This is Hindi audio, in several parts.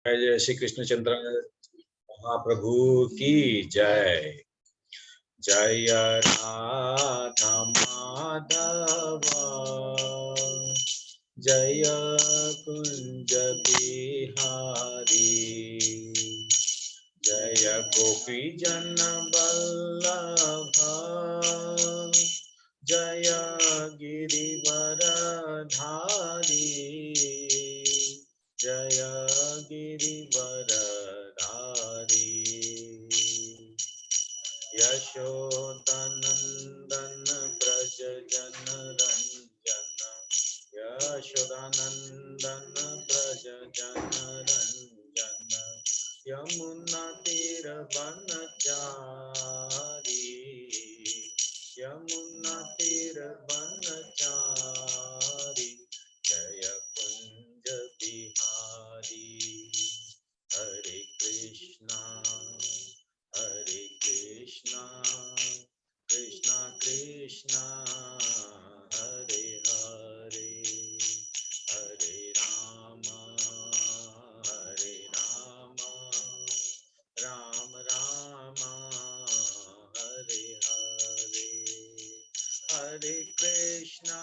जय श्री कृष्णचंद्र महाप्रभु की जय। जय राधा माधव जय कुंज बिहारी जय गोपी जन वल्लभ जय गिरिवरधारी जय गिरिवरधारी यशोदानंदन ब्रज जन रंजन यशोदानंदन ब्रज जन रंजन यमुना तीर वनचारी यमुना तीर वनचारी जय कुंज बिहारी हरे कृष्णा कृष्णा कृष्णा हरे हरे हरे राम राम राम हरे हरे हरे कृष्णा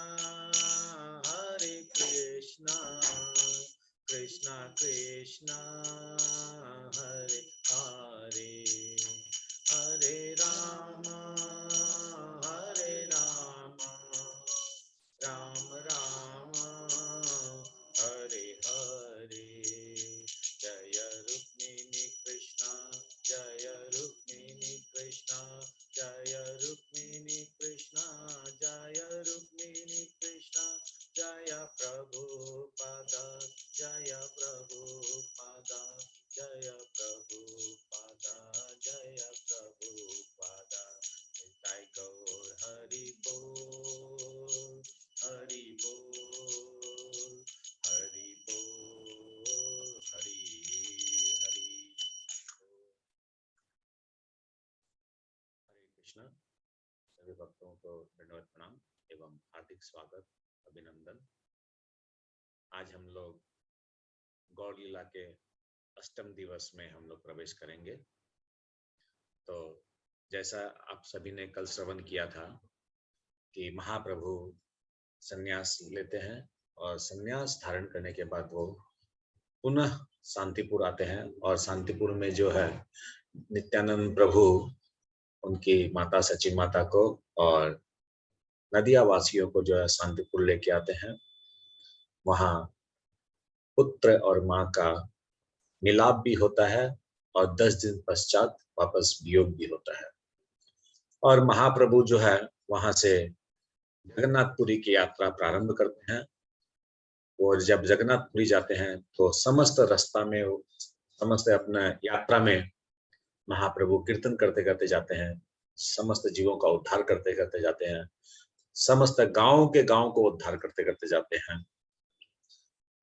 कृष्णा कृष्णा हरे हरे हरे राम राम राम हरे हरे जय रुक्मिणी कृष्णा जय रुक्मिणी कृष्णा जय रुक्मिणी कृष्णा जय रुक्मिणी कृष्णा जय प्रभुपाद जय प्रभुपाद जय प्रभुपाद जय प्रभुपाद जय गौर हरि बोल हरि बोल हरि बोल हरि हरि। हरे कृष्णा। सभी भक्तों को दंडवत प्रणाम एवं हार्दिक स्वागत अभिनंदन। आज हम लोग गौड़ लीला के अष्टम दिवस में हम लोग प्रवेश करेंगे। तो जैसा आप सभी ने कल श्रवण किया था कि महाप्रभु संन्यास लेते हैं और संन्यास धारण करने के बाद वो पुनः शांतिपुर आते हैं और शांतिपुर में जो है नित्यानंद प्रभु उनकी माता सची माता को और नदिया वासियों को जो है शांतिपुर लेके आते हैं। वहां पुत्र और माँ का मिलाप भी होता है और 10 दिन पश्चात वापस वियोग भी होता है। और महाप्रभु जो है वहां से जगन्नाथपुरी की यात्रा प्रारंभ करते हैं। और जब जगन्नाथपुरी जाते हैं तो समस्त रास्ता में समस्त अपना यात्रा में महाप्रभु कीर्तन करते करते जाते हैं, समस्त जीवों का उद्धार करते करते जाते हैं, समस्त गांव को उद्धार करते करते जाते हैं।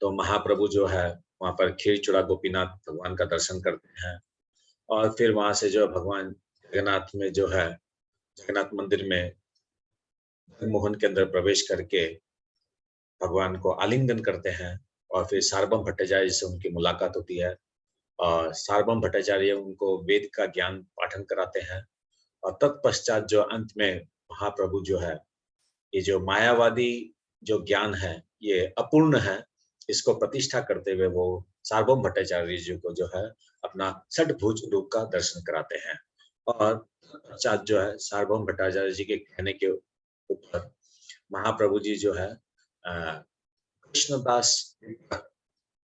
तो महाप्रभु जो है वहां पर खीरचूड़ा गोपीनाथ भगवान का दर्शन करते हैं और फिर वहां से जो भगवान जगन्नाथ में जो है जगन्नाथ मंदिर में मोहन के अंदर प्रवेश करके भगवान को आलिंगन करते हैं और फिर सार्वभौम भट्टाचार्य से उनकी मुलाकात होती है और सार्वभौम भट्टाचार्य उनको वेद का ज्ञान पाठन कराते हैं। और तत्पश्चात जो अंत में महाप्रभु जो है ये जो मायावादी जो ज्ञान है ये अपूर्ण है, इसको प्रतिष्ठा करते हुए वो सार्वभौम भट्टाचार्य जी को जो है अपना षटभुज रूप का दर्शन कराते हैं। और पश्चात जो है सार्वभौम भट्टाचार्य जी के कहने के ऊपर महाप्रभु जी जो है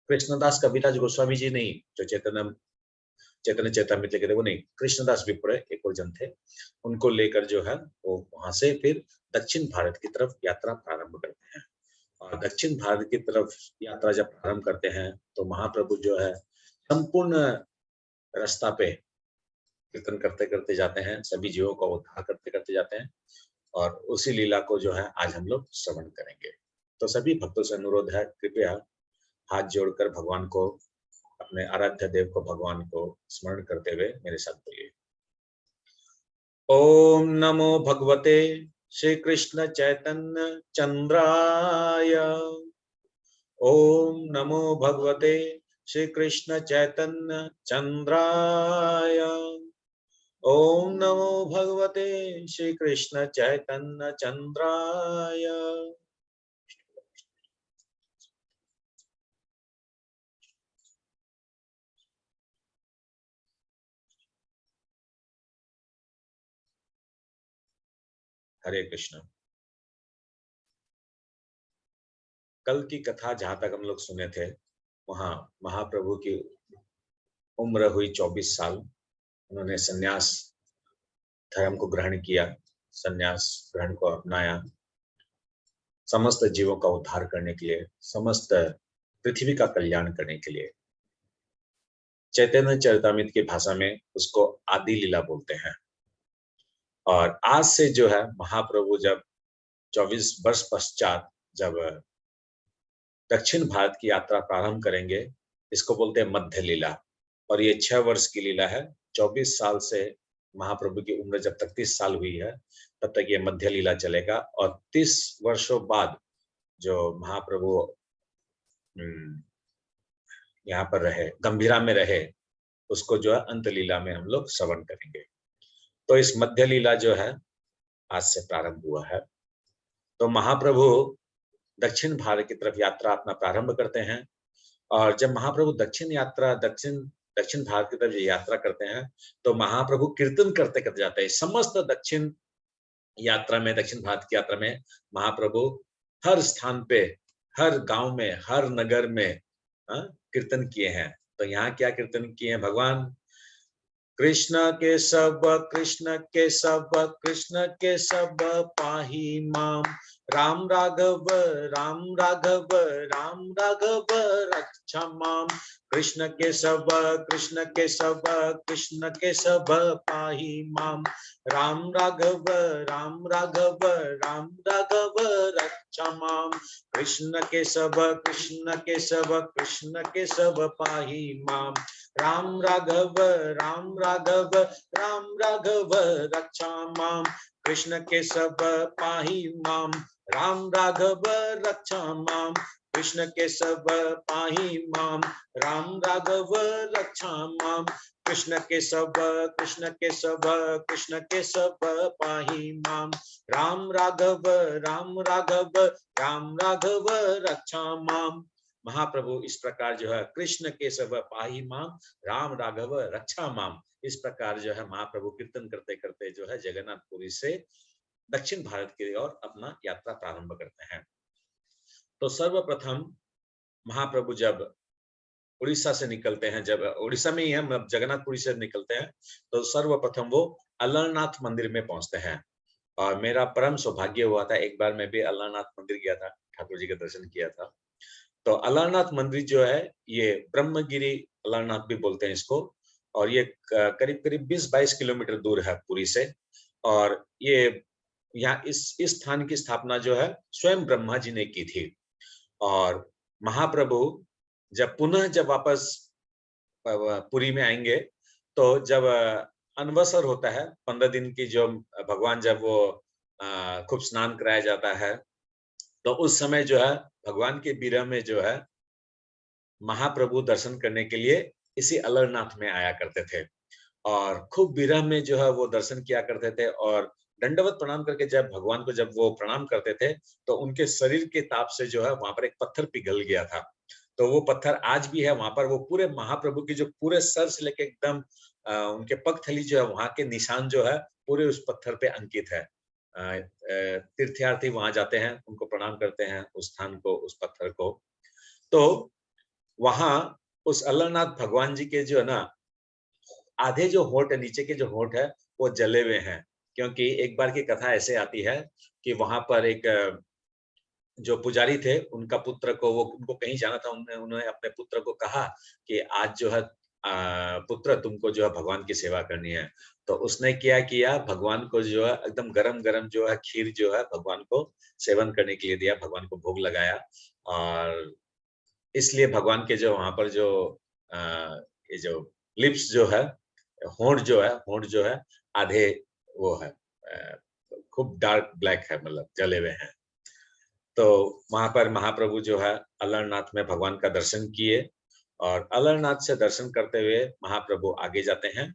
कृष्णदास कविराज गोस्वामी जी नहीं, जो चैतन्य चेतामृत लिखे थे वो नहीं, कृष्णदास विप्र एक और जन थे, उनको लेकर जो है वो वहां से फिर दक्षिण भारत की तरफ यात्रा प्रारंभ करते हैं। और दक्षिण भारत की तरफ यात्रा जब प्रारंभ करते हैं तो महाप्रभु जो है संपूर्ण रास्ता पे कीर्तन करते करते जाते हैं, सभी जीवों का उद्धार करते करते जाते हैं। और उसी लीला को जो है आज हम लोग श्रवण करेंगे। तो सभी भक्तों से अनुरोध है, कृपया हाथ जोड़कर भगवान को, अपने आराध्य देव को, भगवान को स्मरण करते हुए मेरे साथ बोलिए। ओम नमो भगवते श्री कृष्ण चैतन्य चंद्राय। ओम नमो भगवते श्री कृष्ण चैतन्य चंद्राय। ओम नमो भगवते श्री कृष्ण चैतन्य चंद्राय। हरे कृष्ण। कल की कथा जहां तक हम लोग सुने थे, वहां महाप्रभु की उम्र हुई 24 साल। उन्होंने सन्यास धर्म को ग्रहण किया, सन्यास ग्रहण को अपनाया, समस्त जीवों का उद्धार करने के लिए, समस्त पृथ्वी का कल्याण करने के लिए। चैतन्य चरितामृत की भाषा में उसको आदि लीला बोलते हैं। और आज से जो है महाप्रभु जब 24 वर्ष पश्चात जब दक्षिण भारत की यात्रा प्रारंभ करेंगे, इसको बोलते हैं मध्य लीला। और ये 6 वर्ष की लीला है। 24 साल से महाप्रभु की उम्र जब तक 30 साल हुई है, तब तक ये मध्य लीला चलेगा। और 30 वर्षों बाद जो महाप्रभु यहाँ पर रहे, गंभीरा में रहे, उसको जो है अंत लीला में हम लोग श्रवण करेंगे। तो इस मध्य लीला जो है आज से प्रारंभ हुआ है। तो महाप्रभु दक्षिण भारत की तरफ यात्रा अपना प्रारंभ करते हैं। और जब महाप्रभु दक्षिण भारत की तरफ यात्रा करते हैं, तो महाप्रभु कीर्तन करते करते जाते हैं। समस्त दक्षिण यात्रा में, दक्षिण भारत की यात्रा में महाप्रभु हर स्थान पे, हर गांव में, हर नगर में कीर्तन किए हैं। तो यहाँ क्या कीर्तन किए हैं? भगवान कृष्ण के सब, कृष्ण के सब, कृष्ण के सब पाही माम। राम राघव, राम राघव, राम राघव रक्षा माम। कृष्ण के सब, कृष्ण के सब, कृष्ण के सब पाही माम। राम राघव, राम राघव, राम राघव रक्षा माम। कृष्ण के सब, कृष्ण के सब, कृष्ण के सब पाही माम। राम राघव, राम राघव, राम राघव रक्षा माम। कृष्ण के सब पाही माम। राम राघव रक्षा माम। कृष्ण के सब पाही माम। राम राघव रक्षा माम। कृष्ण के सब, कृष्ण के सब, कृष्ण के सब पाही माम। राम राघव, राम राघव, राम राघव रक्षा माम। महाप्रभु इस प्रकार जो है कृष्ण के सब पाही माम, राम राघव रक्षा माम, इस प्रकार जो है महाप्रभु कीर्तन करते करते जो है जगन्नाथपुरी से दक्षिण भारत की ओर अपना यात्रा प्रारंभ करते हैं। तो सर्वप्रथम महाप्रभु जब उड़ीसा से निकलते हैं, जब उड़ीसा में ही हम जगन्नाथपुरी से निकलते हैं, तो सर्वप्रथम वो अल्लारनाथ मंदिर में पहुंचते हैं। और मेरा परम सौभाग्य हुआ था, एक बार मैं भी अल्लारनाथ मंदिर गया था, ठाकुर जी के दर्शन किया था। तो अल्लारनाथ मंदिर जो है, ये ब्रह्मगिरी अल्लारनाथ भी बोलते हैं इसको। और ये करीब करीब 20-22 किलोमीटर दूर है पुरी से। और ये यहाँ इस स्थान की स्थापना जो है स्वयं ब्रह्मा जी ने की थी। और महाप्रभु जब वापस पुरी में आएंगे, तो जब अनवसर होता है 15 दिन की, जो भगवान जब वो खूब स्नान कराया जाता है, तो उस समय जो है भगवान के विरह में जो है महाप्रभु दर्शन करने के लिए इसी अल्लारनाथ में आया करते थे। और खूब विरह में जो है वो दर्शन किया करते थे। और दंडवत प्रणाम करके जब भगवान को जब वो प्रणाम करते थे, तो उनके शरीर के ताप से जो है वहां पर एक पत्थर पिघल गया था। तो वो पत्थर आज भी है वहां पर। वो पूरे महाप्रभु की जो पूरे सर से लेके एकदम उनके पगथली जो है, वहां के निशान जो है पूरे उस पत्थर पे अंकित है। तीर्थयार्थी वहां जाते हैं, उनको प्रणाम करते हैं, उस स्थान को, उस पत्थर को। तो वहां उस अल्लारनाथ भगवान जी के जो है ना, आधे जो होंठ है, नीचे के जो होंठ है, वो जले हुए हैं। क्योंकि एक बार की कथा ऐसे आती है कि वहां पर एक जो पुजारी थे, उनका पुत्र को, वो उनको कहीं जाना था, उन्होंने अपने पुत्र को कहा कि आज जो है पुत्र तुमको जो है भगवान की सेवा करनी है। तो उसने क्या किया, भगवान को जो है एकदम गरम गरम जो है खीर जो है भगवान को सेवन करने के लिए दिया, भगवान को भोग लगाया। और इसलिए भगवान के जो वहां पर जो ये जो लिप्स जो है, होंठ जो है आधे वो है, खूब डार्क ब्लैक है, मतलब जले हुए हैं। तो वहां पर महाप्रभु जो है अल्लारनाथ में भगवान का दर्शन किए। और अलारनाथ से दर्शन करते हुए महाप्रभु आगे जाते हैं।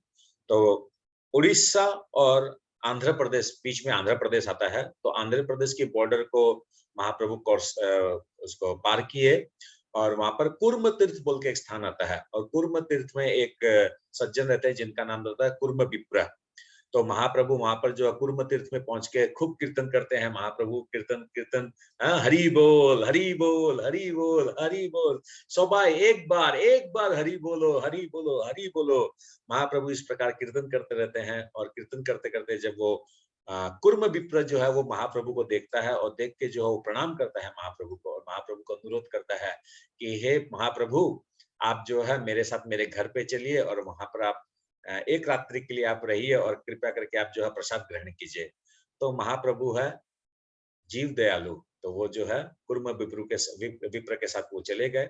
तो उड़ीसा और आंध्र प्रदेश, बीच में आंध्र प्रदेश आता है, तो आंध्र प्रदेश की बॉर्डर को महाप्रभु उसको पार किए और वहां पर कुर्म तीर्थ बोल के एक स्थान आता है, और कुर्म तीर्थ में एक सज्जन रहते हैं जिनका नाम रहता है कुर्म विप्र। तो महाप्रभु वहां पर जो कुर्म तीर्थ में पहुंच के खूब कीर्तन करते हैं। महाप्रभु कीर्तन कीर्तन, हरि बोल हरि बोल हरि बोल हरि बोल, सबाई एक बार हरि बोलो हरि बोलो हरि बोलो। महाप्रभु इस प्रकार कीर्तन करते रहते हैं, और कीर्तन करते करते जब वो कुर्म विप्र जो है वो महाप्रभु को देखता है, और देख के जो है वो प्रणाम करता है महाप्रभु को, और महाप्रभु को अनुरोध करता है कि हे महाप्रभु, आप जो है मेरे साथ मेरे घर पे चलिए, और वहां पर आप एक रात्रि के लिए आप रहिए, और कृपया करके आप जो है प्रसाद ग्रहण कीजिए। तो महाप्रभु है जीव दयालु, तो वो जो है कुर्म विप्र के साथ वो चले गए,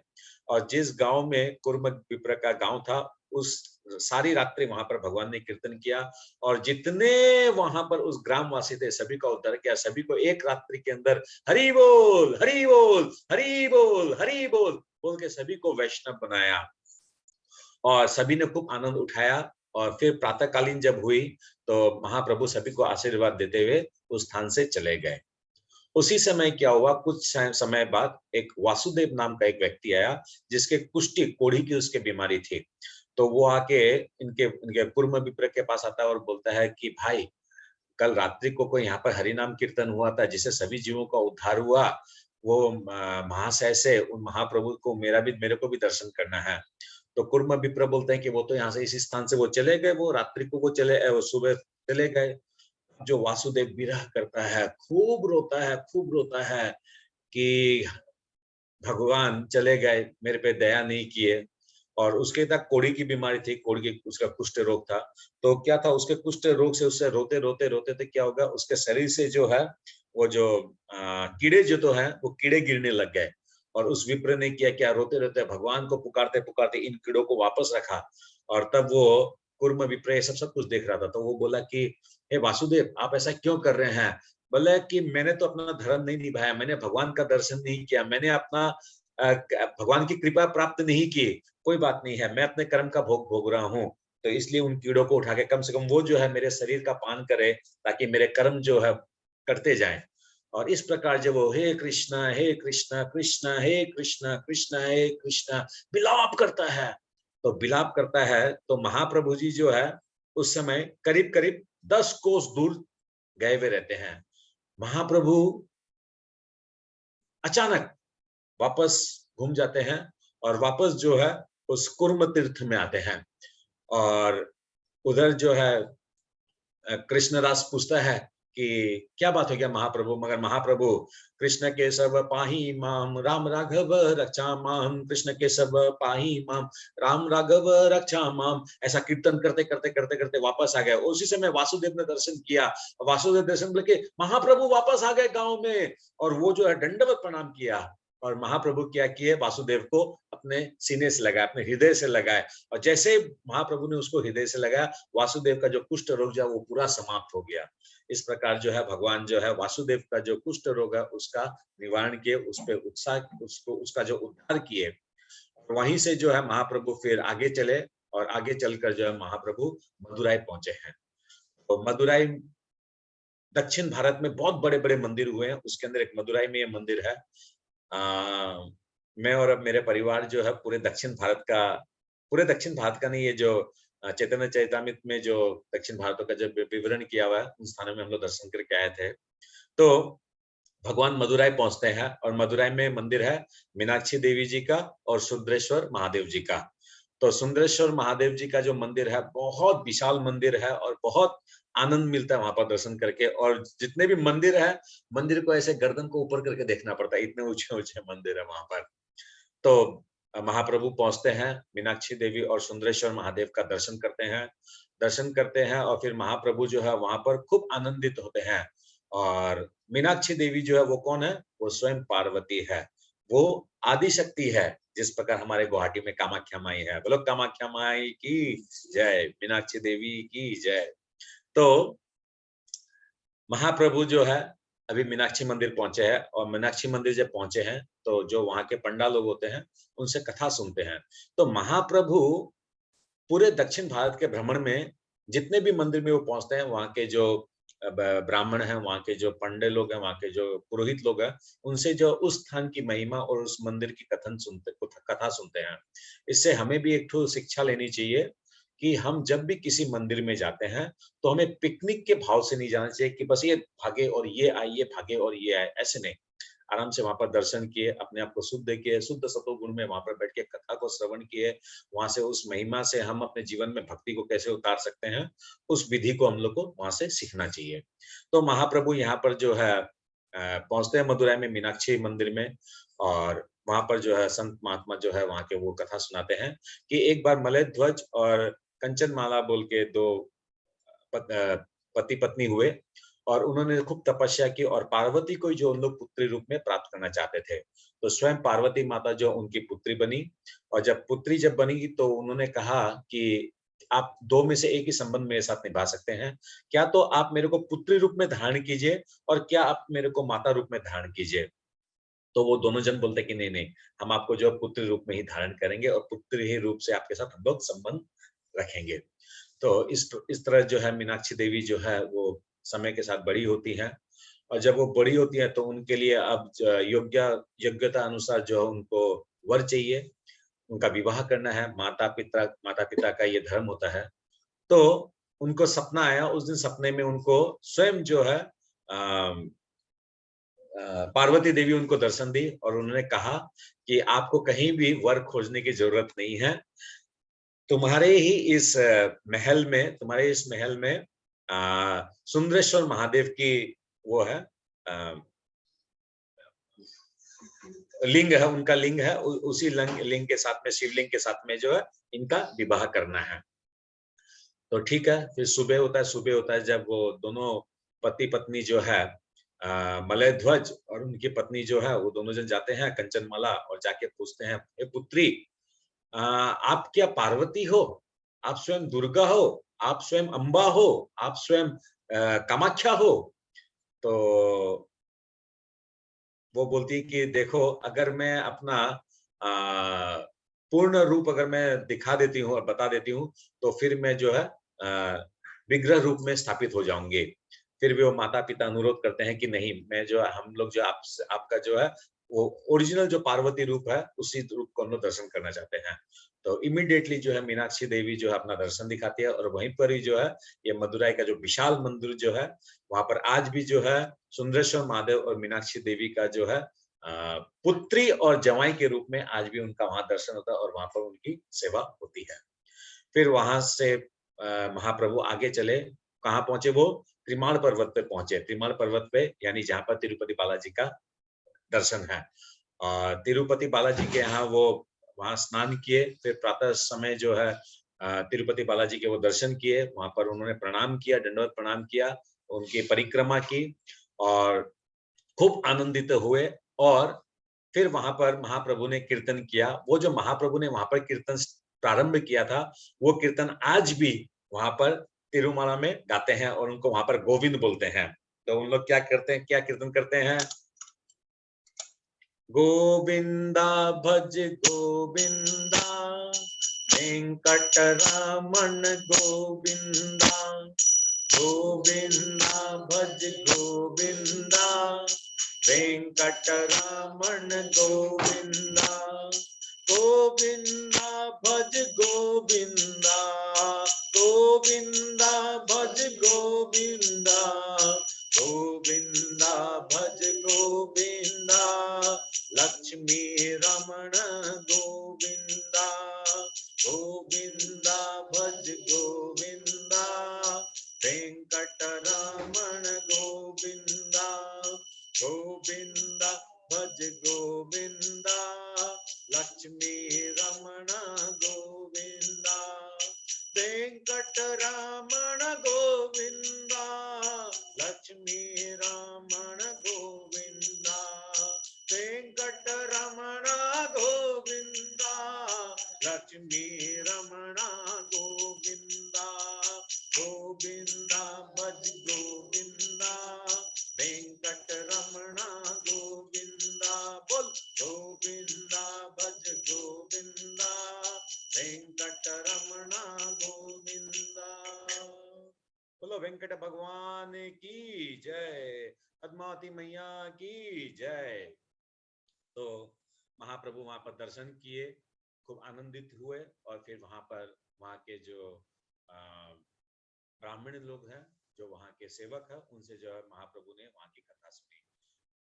और जिस गांव में कुर्म विप्र का गांव था, उस सारी रात्रि वहां पर भगवान ने कीर्तन किया, और जितने वहां पर उस ग्रामवासी थे सभी का उद्धार किया। सभी को एक रात्रि के अंदर हरि बोल हरि बोल हरि बोल हरि बोल बोल के सभी को वैष्णव बनाया, और सभी ने खूब आनंद उठाया। और फिर प्रातःकालीन जब हुई तो महाप्रभु सभी को आशीर्वाद देते हुए उस स्थान से चले गए। उसी समय क्या हुआ, कुछ समय बाद एक वासुदेव नाम का एक व्यक्ति आया, जिसके कुष्ठी कोढ़ी की उसके बीमारी थी। तो वो आके इनके इनके कुर्म विप्र के पास आता है और बोलता है कि भाई, कल रात्रि को कोई यहाँ पर हरि नाम कीर्तन हुआ था जिससे सभी जीवों का उद्धार हुआ, वो महाशय से उन महाप्रभु को मेरे को भी दर्शन करना है। तो कुर्म विप्र बोलते हैं कि वो तो यहाँ से इसी स्थान से वो चले गए, वो रात्रि को वो सुबह चले गए। जो वासुदेव विरह करता है, खूब रोता है कि भगवान चले गए, मेरे पे दया नहीं किए। और उसके तक कोढ़ी की बीमारी थी, कोढ़ी की उसका कुष्ठ रोग था। तो क्या था, उसके कुष्ठ रोग से उससे रोते रोते रोते थे क्या होगा, उसके शरीर से जो है वो जो कीड़े जो तो है वो कीड़े गिरने लग गए। और उस विप्र ने किया क्या, रोते रोते भगवान को पुकारते पुकारते इन कीड़ों को वापस रखा। और तब वो कुर्म विप्र ये सब कुछ देख रहा था, तो वो बोला कि हे वासुदेव, आप ऐसा क्यों कर रहे हैं? बोले कि मैंने तो अपना धर्म नहीं निभाया, मैंने भगवान का दर्शन नहीं किया, मैंने अपना भगवान की कृपा प्राप्त नहीं की। कोई बात नहीं है, मैं अपने कर्म का भोग भोग रहा हूँ। तो इसलिए उन कीड़ों को उठा के कम से कम वो जो है मेरे शरीर का पान करे, ताकि मेरे कर्म जो है करते जाएं। और इस प्रकार जब वो हे कृष्णा कृष्णा हे कृष्णा कृष्णा हे कृष्णा विलाप करता है, तो विलाप करता है, तो महाप्रभु जी जो है उस समय करीब करीब 10 कोस दूर गए हुए रहते हैं। महाप्रभु अचानक वापस घूम जाते हैं, और वापस जो है उस कुर्म तीर्थ में आते हैं। और उधर जो है कृष्णदास पूछता है कि क्या बात हो गया महाप्रभु, मगर महाप्रभु कृष्ण के सब पाही माम राम राघव रक्षा माम, कृष्ण के सब पाही माम राम राघव रक्षा माम, ऐसा कीर्तन करते करते करते करते वापस आ गए। उसी समय वासुदेव ने दर्शन किया, वासुदेव दर्शन करके महाप्रभु वापस आ गए गांव में, और वो जो है दंडवत प्रणाम किया। और महाप्रभु क्या किए, वासुदेव को अपने सीने से लगाए, अपने हृदय से लगाए, और जैसे महाप्रभु ने उसको हृदय से लगाया, वासुदेव का जो कुष्ठ रोग जो वो पूरा समाप्त हो गया। इस प्रकार जो है भगवान जो है वासुदेव का जो कुष्ठ रोग है उसका निवारण किए, उस पे उत्साह उसका जो उद्धार किए। वहीं से जो है महाप्रभु फिर आगे चले, और आगे चलकर जो है महाप्रभु मदुराई पहुंचे हैं। तो मदुराई दक्षिण भारत में बहुत बड़े बड़े मंदिर हुए हैं, उसके अंदर एक मदुराई में ये मंदिर है। मैं और अब मेरे परिवार जो है पूरे दक्षिण भारत का नहीं, ये जो चैतन्य चैतामृत में जो दक्षिण भारत का जो विवरण किया हुआ है उन स्थानों में हम लोग दर्शन करके आए थे। तो भगवान मदुराई पहुंचते हैं, और मदुराई में मंदिर है मीनाक्षी देवी जी का और सुंदरेश्वर महादेव जी का। तो सुंदरेश्वर महादेव जी का जो मंदिर है बहुत विशाल मंदिर है, और बहुत आनंद मिलता है वहां पर दर्शन करके। और जितने भी मंदिर है, मंदिर को ऐसे गर्दन को ऊपर करके देखना पड़ता है, इतने ऊंचे ऊंचे मंदिर है वहां पर। तो महाप्रभु पहुंचते हैं, मीनाक्षी देवी और सुंदरेश्वर महादेव का दर्शन करते हैं, और फिर महाप्रभु जो है वहां पर खूब आनंदित होते हैं। और मीनाक्षी देवी जो है वो कौन है, वो स्वयं पार्वती है, वो आदि शक्ति है। जिस प्रकार हमारे गुवाहाटी में कामाख्या माई है, बोलो कामाख्या माई की जय, मीनाक्षी देवी की जय। तो महाप्रभु जो है अभी मीनाक्षी मंदिर पहुंचे हैं, और मीनाक्षी मंदिर जब पहुंचे हैं तो जो वहां के पंडा लोग होते हैं उनसे कथा सुनते हैं। तो महाप्रभु पूरे दक्षिण भारत के भ्रमण में जितने भी मंदिर में वो पहुंचते हैं, वहां के जो ब्राह्मण हैं, वहां के जो पंडे लोग हैं, वहां के जो पुरोहित लोग हैं, उनसे जो उस स्थान की महिमा और उस मंदिर की कथा सुनते हैं। इससे हमें भी एक ठो शिक्षा लेनी चाहिए कि हम जब भी किसी मंदिर में जाते हैं तो हमें पिकनिक के भाव से नहीं जाना चाहिए कि बस ये भागे और ये आए, ये भागे और ये आए, ऐसे नहीं। आराम से वहां पर दर्शन किए, अपने आप को शुद्ध किए, शुद्ध सतोगुण में वहां पर बैठ के कथा को श्रवण किए, वहां से उस महिमा से हम अपने जीवन में भक्ति को कैसे उतार सकते हैं, उस विधि को हम लोग को वहां से सीखना चाहिए। तो महाप्रभु यहाँ पर जो है पहुंचते हैं मदुरै में मीनाक्षी मंदिर में, और वहां पर जो है संत महात्मा जो है वहां के वो कथा सुनाते हैं कि एक बार मलय ध्वज और कंचन माला बोल के दो पति पत्नी हुए, और उन्होंने खूब तपस्या की, और पार्वती को जो उन लोग पुत्री रूप में प्राप्त करना चाहते थे। तो स्वयं पार्वती माता जो उनकी पुत्री बनी, और जब पुत्री जब बनी तो उन्होंने कहा कि आप दो में से एक ही संबंध मेरे साथ निभा सकते हैं, क्या तो आप मेरे को पुत्री रूप में धारण कीजिए, और क्या आप मेरे को माता रूप में धारण कीजिए। तो वो दोनों जन बोलते कि नहीं नहीं, हम आपको जो पुत्री रूप में ही धारण करेंगे, और पुत्री ही रूप से आपके साथ हम लोग संबंध रखेंगे। तो इस तरह जो है मीनाक्षी देवी जो है वो समय के साथ बड़ी होती हैं, और जब वो बड़ी होती है तो उनके लिए अब योग्यता अनुसार जो है उनको वर चाहिए, उनका विवाह करना है, माता-पिता का ये धर्म होता है। तो उनको सपना आया, उस दिन सपने में उनको स्वयं जो है पार्वती देवी उनको दर्शन दी, और उन्होंने कहा कि आपको कहीं भी वर खोजने की जरूरत नहीं है, तुम्हारे ही इस तुम्हारे इस महल में सुंदरेश्वर महादेव की वो है, अ, लिंग है, उनका लिंग है, उसी लिंग के साथ में, शिवलिंग के साथ में जो है इनका विवाह करना है। तो ठीक है, फिर सुबह होता है जब वो दोनों पति पत्नी जो है मलय ध्वज और उनकी पत्नी जो है वो दोनों जन जाते हैं कंचनमाला, और जाके पूछते हैं, हे पुत्री, आप क्या पार्वती हो? आप स्वयं दुर्गा हो? आप स्वयं अम्बा हो? आप स्वयं कामाख्या हो? तो वो बोलती है कि देखो, अगर मैं अपना पूर्ण रूप अगर मैं दिखा देती हूँ और बता देती हूँ, तो फिर मैं जो है विग्रह रूप में स्थापित हो जाऊँगी। फिर भी वो माता-पिता अनुरोध करते हैं कि नहीं, मैं जो हम लोग जो आपका जो है वो ओरिजिनल जो पार्वती रूप है, उसी रूप को हम लोग दर्शन करना चाहते हैं। तो इमीडिएटली जो है मीनाक्षी देवी जो है अपना दर्शन दिखाती है, और वहीं पर ही जो है ये मदुरै का जो विशाल मंदिर जो है, वहाँ पर आज भी जो है सुंदरेश्वर महादेव और मीनाक्षी देवी का जो है पुत्री और जवाई के रूप में आज भी उनका वहाँ दर्शन होता है, और वहाँ पर उनकी सेवा होती है। फिर वहां से महाप्रभु आगे चले, कहाँ पहुंचे वो? त्रिमाण पर्वत पे पहुंचे। त्रिमाण पर्वत पे यानी जहाँ पर तिरुपति बालाजी का दर्शन है। तिरुपति बालाजी के यहाँ वो वहाँ स्नान किए, फिर प्रातः समय जो है तिरुपति बालाजी के वो दर्शन किए, वहाँ पर उन्होंने प्रणाम किया, दंडवत प्रणाम किया, उनकी परिक्रमा की, और खूब आनंदित हुए, और फिर वहां पर महाप्रभु ने कीर्तन किया। वो जो महाप्रभु ने वहां पर कीर्तन प्रारंभ किया था, वो कीर्तन आज भी वहां पर तिरुमला में गाते हैं, और उनको वहां पर गोविंद बोलते हैं। तो उन लोग क्या करते हैं, क्या कीर्तन करते हैं? गोविंदा भज गोविंदा, वेंकटरमण गोविंदा, गोविंदा भज गोविंदा, वेंकटरमण गोविंदा, गोविंदा भज गोविंदा, गोविंदा भज गोविंदा, गोविंदा भज गोविंदा, लक्ष्मी रमण गोविंदा, गोविंदा भज गोविंदा, वेंकटरमण गोविंदा, गोविंदा भज गोविंदा, लक्ष्मी रमण गोविंदा, वेंकटरमण गोविंदा, लक्ष्मी रमण गोविंदा, वेंकटरमण गोविंदा, लक्ष्मी रमण गोविंदा, गोविंदा भज गोविंदा, वेंकट बोलो वेंकट भगवान की जय, पद्मावती मैया की जय। तो महाप्रभु वहां पर दर्शन किए, खूब आनंदित हुए और फिर वहां के जो ब्राह्मण लोग हैं, जो वहां के सेवक हैं, उनसे जो है महाप्रभु ने वहां की कथा सुनी।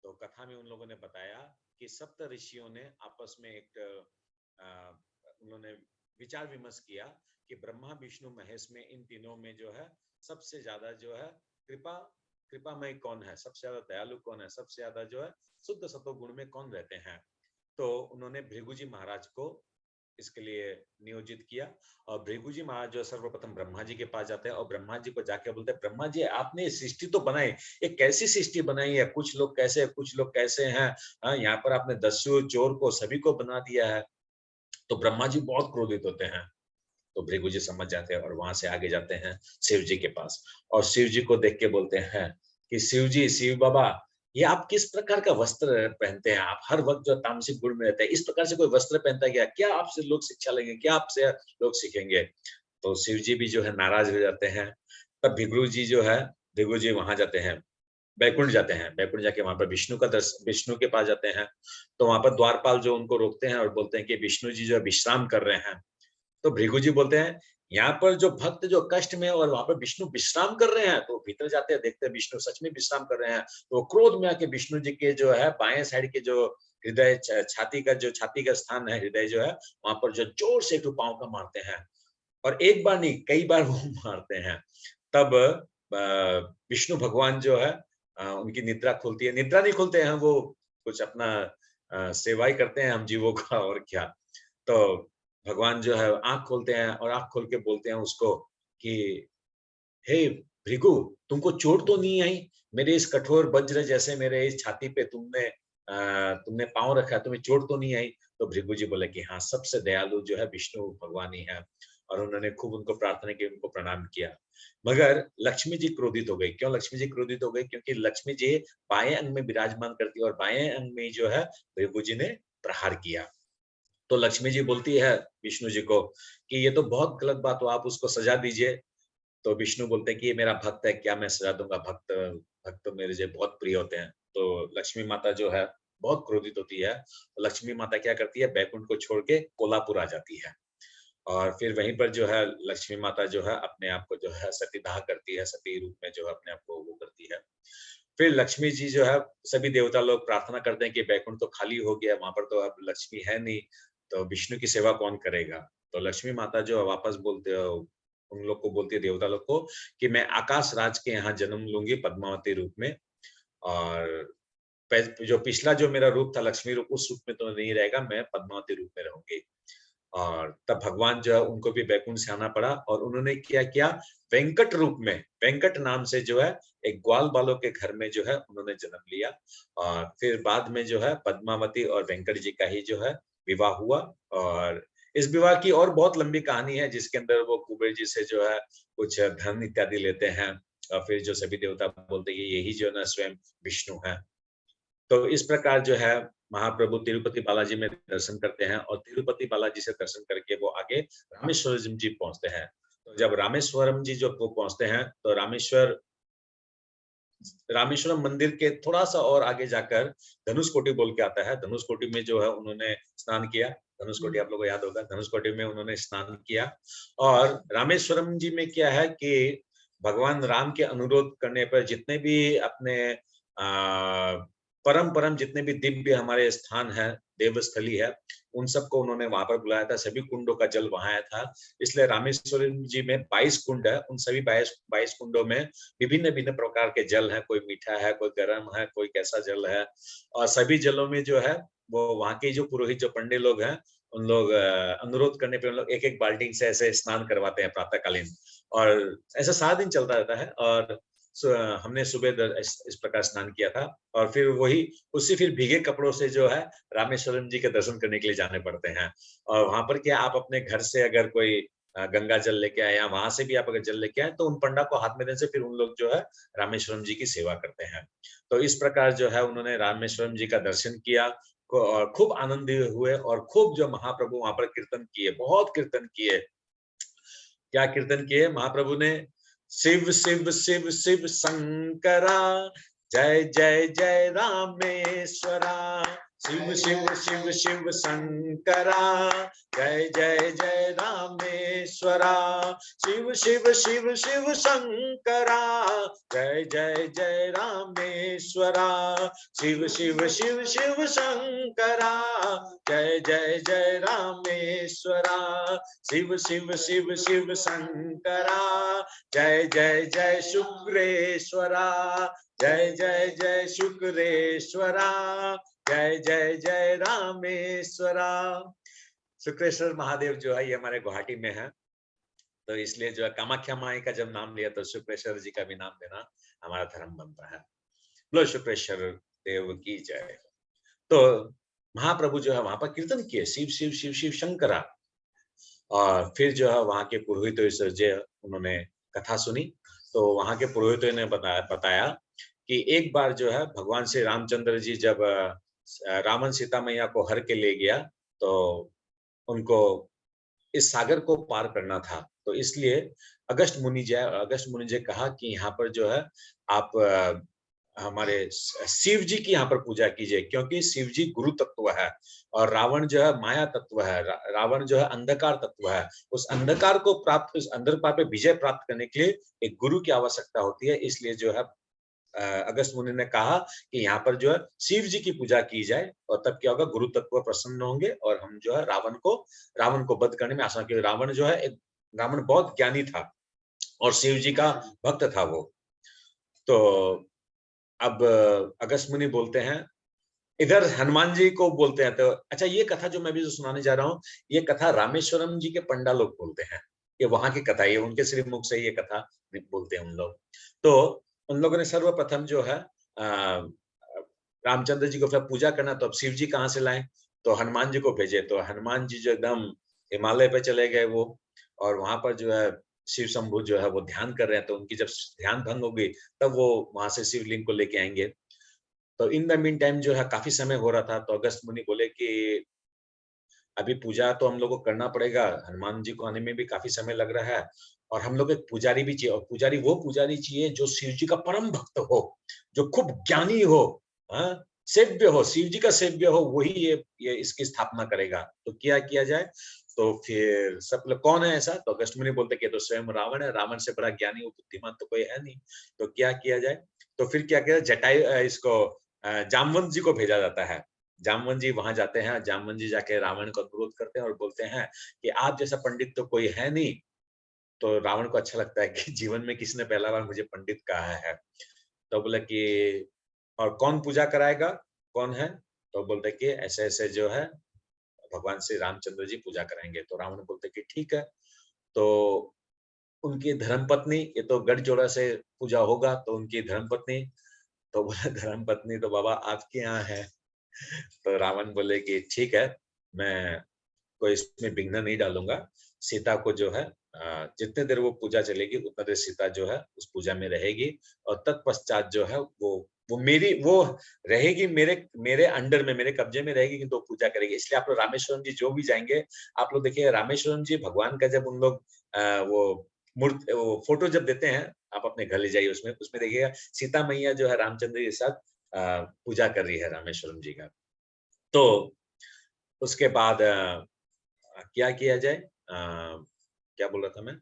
तो कथा में उन लोगों ने बताया कि सप्त ऋषियों ने आपस में उन्होंने विचार विमर्श किया कि ब्रह्मा विष्णु महेश में इन तीनों में जो है सबसे ज्यादा जो है कृपामय कौन है, सबसे ज्यादा दयालु कौन है, सबसे ज्यादा जो है शुद्ध सत्वगुण में कौन रहते हैं। तो उन्होंने भृगु जी महाराज को इसके लिए नियोजित किया और भृगु जी महाराज जो सर्वप्रथम ब्रह्मा जी के पास जाते हैं और ब्रह्मा जी को जाके बोलते हैं, ब्रह्मा जी आपने सृष्टि तो बनाई, ये कैसी सृष्टि बनाई है, कुछ लोग कैसे कुछ लोग कैसे हैं, यहाँ पर आपने दस्यु चोर को सभी को बना दिया है। तो ब्रह्मा जी बहुत क्रोधित होते हैं। तो भृगु जी समझ जाते हैं और वहां से आगे जाते हैं शिव जी के पास और शिव जी को देख के बोलते हैं कि शिव जी, शिव बाबा, ये आप किस प्रकार का वस्त्र पहनते हैं, आप हर वक्त जो तामसिक गुण में रहते हैं, इस प्रकार से कोई वस्त्र पहनता है क्या आपसे लोग शिक्षा लेंगे, क्या आपसे लोग सीखेंगे। तो शिव जी भी जो है नाराज हो जाते हैं। तब भृगु जी वहां जाते हैं, बैकुंठ जाते हैं, बैकुंठ जाके वहां पर विष्णु के पास जाते हैं। तो वहां पर द्वारपाल जो उनको रोकते हैं और बोलते हैं कि विष्णु जी जो विश्राम कर रहे हैं। तो भृगु जी बोलते हैं, यहाँ पर जो भक्त जो कष्ट में और वहां पर विष्णु विश्राम कर रहे हैं। तो भीतर जाते हैं, देखते हैं विष्णु सच में विश्राम कर रहे हैं। तो क्रोध में आके विष्णु जी के जो है बाएं साइड के जो हृदय छाती का स्थान है, हृदय जो है वहां पर जो जोर से एक पांव का मारते हैं और एक बार नहीं कई बार वो मारते हैं। तब विष्णु भगवान जो है उनकी निद्रा खुलती है, निद्रा नहीं खुलते हैं वो, कुछ अपना सेवा ही करते हैं हम जीवों का और क्या। तो भगवान जो है आंख खोलते हैं और आंख खोल के बोलते हैं उसको कि हे भृगु, तुमको चोट तो नहीं आई, मेरे इस कठोर वज्र जैसे मेरे इस छाती पे तुमने पांव रखा, तुम्हें चोट तो नहीं आई। तो भृगु जी बोले कि हाँ, सबसे दयालु जो है विष्णु भगवान ही है। और उन्होंने खूब उनको प्रार्थना की, उनको प्रणाम किया। मगर लक्ष्मी जी क्रोधित हो गई। क्यों लक्ष्मी जी क्रोधित हो गई? क्योंकि लक्ष्मी जी बाएं अंग में विराजमान करती है और बाएं अंग में जो है भृगु जी ने प्रहार किया। तो लक्ष्मी जी बोलती है विष्णु जी को कि ये तो बहुत गलत बात हो, आप उसको सजा दीजिए। तो विष्णु बोलते हैं कि ये मेरा भक्त है, क्या मैं सजा दूंगा, भक्त भक्त तो मेरे जो बहुत प्रिय होते हैं। तो लक्ष्मी माता जो है बहुत क्रोधित होती है। तो लक्ष्मी माता क्या करती है, बैकुंठ को छोड़ के कोल्हापुर आ जाती है और फिर वहीं पर जो है लक्ष्मी माता जो है अपने आप को जो है सतीदाह करती है, सती रूप में जो है अपने आप को वो करती है। फिर लक्ष्मी जी जो है, सभी देवता लोग प्रार्थना करते हैं कि बैकुंठ तो खाली हो गया, वहां पर तो अब लक्ष्मी है नहीं, तो विष्णु की सेवा कौन करेगा। तो लक्ष्मी माता जो वापस बोलते हो उन लोग को बोलती है, देवता लोग को, कि मैं आकाश राज के यहाँ जन्म लूंगी पद्मावती रूप में और जो पिछला जो मेरा रूप था लक्ष्मी रूप, उस रूप में तो नहीं रहेगा, मैं पद्मावती रूप में रहूंगी। और तब भगवान जो है उनको भी बैकुंठ से आना पड़ा और उन्होंने क्या किया, वेंकट रूप में, वेंकट नाम से जो है एक ग्वाल बालों के घर में जो है उन्होंने जन्म लिया। और फिर बाद में जो है पद्मावती और वेंकट जी का ही जो है विवाह हुआ। और इस विवाह की और बहुत लंबी कहानी है जिसके अंदर वो कुबेर जी से जो है कुछ धन इत्यादि लेते हैं और फिर जो सभी देवता बोलते हैं यही जो है स्वयं विष्णु है। तो इस प्रकार जो है महाप्रभु तिरुपति बालाजी में दर्शन करते हैं और तिरुपति बालाजी से दर्शन करके वो आगे रामेश्वरम जी पहुंचते हैं। तो जब रामेश्वरम जी जो वो पहुंचते हैं तो रामेश्वरम मंदिर के थोड़ा सा और आगे जाकर धनुषकोटी बोल के आता है। धनुषकोटी में जो है उन्होंने स्नान किया। धनुषकोटी आप लोगों को याद होगा, धनुषकोटी में उन्होंने स्नान किया। और रामेश्वरम जी में क्या है कि भगवान राम के अनुरोध करने पर जितने भी अपने परम परम जितने भी दिव्य हमारे स्थान है, देवस्थली है, उन सबको उन्होंने वहां पर बुलाया था। सभी कुंडों का जल वहां आया था। इसलिए रामेश्वरम जी में 22 कुंड है। उन सभी 22 कुंडों में विभिन्न भिन्न प्रकार के जल हैं, कोई मीठा है, कोई गर्म है, कोई कैसा जल है। और सभी जलों में जो है वो वहां के जो पुरोहित जो पंडित लोग हैं उन लोग अनुरोध करने पे उन लोग एक एक बाल्टी से ऐसे स्नान करवाते हैं प्रातःकालीन। और ऐसा 7 दिन चलता रहता है। और हमने सुबह इस प्रकार स्नान किया था और फिर उसी फिर भीगे कपड़ों से जो है रामेश्वरम जी के दर्शन करने के लिए जाने पड़ते हैं। और वहां पर क्या आप अपने घर से अगर कोई गंगा जल लेके आए या वहां से भी आप अगर जल लेके आए तो उन पंडा को हाथ में देने से फिर उन लोग जो है रामेश्वरम जी की सेवा करते हैं। तो इस प्रकार जो है उन्होंने रामेश्वरम जी का दर्शन किया और खूब आनंदित हुए और खूब जो महाप्रभु वहां पर कीर्तन किए, बहुत कीर्तन किए। क्या कीर्तन किए महाप्रभु ने? शिव शिव शिव शिव शंकरा, जय जय जय रामेश्वरा। शिव शिव शिव शिव शंकरा, जय जय जय रामेश्वरा। शिव शिव शिव शिव शंकरा, जय जय जय रामेश्वरा। शिव शिव शिव शिव शंकरा, जय जय जय रामेश्वरा। शिव शिव शिव शिव शंकरा, जय जय जय शुक्रेश्वरा। जय जय जय शुक्रेश्वरा, जय जय जय रामेश्वरा। शुक्रेश्वर महादेव जो है ये हमारे गुवाहाटी में है, तो इसलिए जो है कामाख्या माई का जब नाम लिया तो शुक्रेश्वर जी का भी नाम देना हमारा धर्म बनता है। बोलो शुक्रेश्वर देव की जय। तो महाप्रभु जो है वहां पर कीर्तन किए, शिव शिव शिव शिव शंकरा। और फिर जो है वहां के पुरोहितों से जो उन्होंने कथा सुनी, तो वहां के पुरोहितों ने बताया कि एक बार जो है भगवान श्री रामचंद्र जी जब रावण सीता मैया को हर के ले गया, तो उनको इस सागर को पार करना था, तो इसलिए अगस्त मुनि जी कहा कि यहाँ पर जो है आप हमारे शिव जी की यहाँ पर पूजा कीजिए, क्योंकि शिव जी गुरु तत्व है और रावण जो है माया तत्व है। रावण जो है अंधकार तत्व है। उस अंधकार पे विजय प्राप्त करने के लिए एक गुरु की आवश्यकता होती है। इसलिए जो है अगस्त मुनि ने कहा कि यहाँ पर जो है शिव जी की पूजा की जाए, और तब क्या होगा, गुरु तत्व प्रसन्न होंगे और हम जो है रावण को वध करने में आसान। क्योंकि रावण बहुत ज्ञानी था और शिव जी का भक्त था वो। तो अब अगस्त मुनि बोलते हैं, इधर हनुमान जी को बोलते हैं। तो अच्छा, ये कथा जो मैं भी जो सुनाने जा रहा हूँ, ये कथा रामेश्वरम जी के पंडा लोग बोलते हैं। ये वहां की कथा है, उनके श्री मुख से ये कथा बोलते हैं उन लोग। तो उन लोगों ने सर्वप्रथम जो है रामचंद्र जी को फिर पूजा करना, तो अब शिव जी कहाँ से लाएं, तो हनुमान जी को भेजे। तो हनुमान जी जो एकदम हिमालय पे चले गए वो, और वहां पर जो है शिव शंभु जो है वो ध्यान कर रहे हैं। तो उनकी जब ध्यान भंग होगी तब वो वहां से शिवलिंग को लेके आएंगे। तो इन द मीन टाइम जो है काफी समय हो रहा था, तो अगस्त मुनि बोले कि अभी पूजा तो हम लोग को करना पड़ेगा, हनुमान जी को आने में भी काफी समय लग रहा है, और हम लोग एक पुजारी भी चाहिए, और पुजारी चाहिए जो शिव जी का परम भक्त हो, जो खूब ज्ञानी हो, हाँ, सेव्य हो, शिव जी का सेव्य हो, वही ये इसकी स्थापना करेगा। तो क्या किया जाए, तो फिर सब लोग, कौन है ऐसा, तो अगस्त मुनि बोलते कि तो स्वयं रावण है, रावण से बड़ा ज्ञानी और बुद्धिमान तो कोई है नहीं। तो क्या किया जाए, तो फिर क्या किया, इसको जामवंत जी को भेजा जाता है। जामवंत जी वहां जाते हैं, जामवंत जी जाके रावण को अनुरोध करते हैं और बोलते हैं कि आप जैसा पंडित तो कोई है नहीं। तो रावण को अच्छा लगता है कि जीवन में किसने पहला बार मुझे पंडित कहा है। तो बोले कि और कौन पूजा कराएगा, कौन है, तो बोलते कि ऐसे ऐसे जो है भगवान श्री रामचंद्र जी पूजा कराएंगे। तो रावण बोलते कि ठीक है। तो उनकी धर्मपत्नी, ये तो गठजोड़ा से पूजा होगा, तो उनकी धर्मपत्नी, तो बोले धर्मपत्नी तो बाबा आपके यहाँ है। तो रावण बोले कि ठीक है, मैं कोई इसमें विघ्न नहीं डालूंगा। सीता को जो है जितने देर वो पूजा चलेगी उतना देर सीता जो है उस पूजा में रहेगी, और तत्पश्चात जो है वो रहेगी मेरे मेरे अंडर में, मेरे कब्जे में रहेगी, किंतु पूजा करेगी। इसलिए आप लोग रामेश्वरम जी जो भी जाएंगे, आप लोग देखिए रामेश्वरम जी भगवान का जब उन लोग वो वो फोटो जब देते हैं, आप अपने घर ले जाइए, उसमें उसमें देखिएगा सीता मैया जो है रामचंद्र के साथ पूजा कर रही है रामेश्वरम जी का। तो उसके बाद क्या किया जाए, क्या बोल रहा था मैं,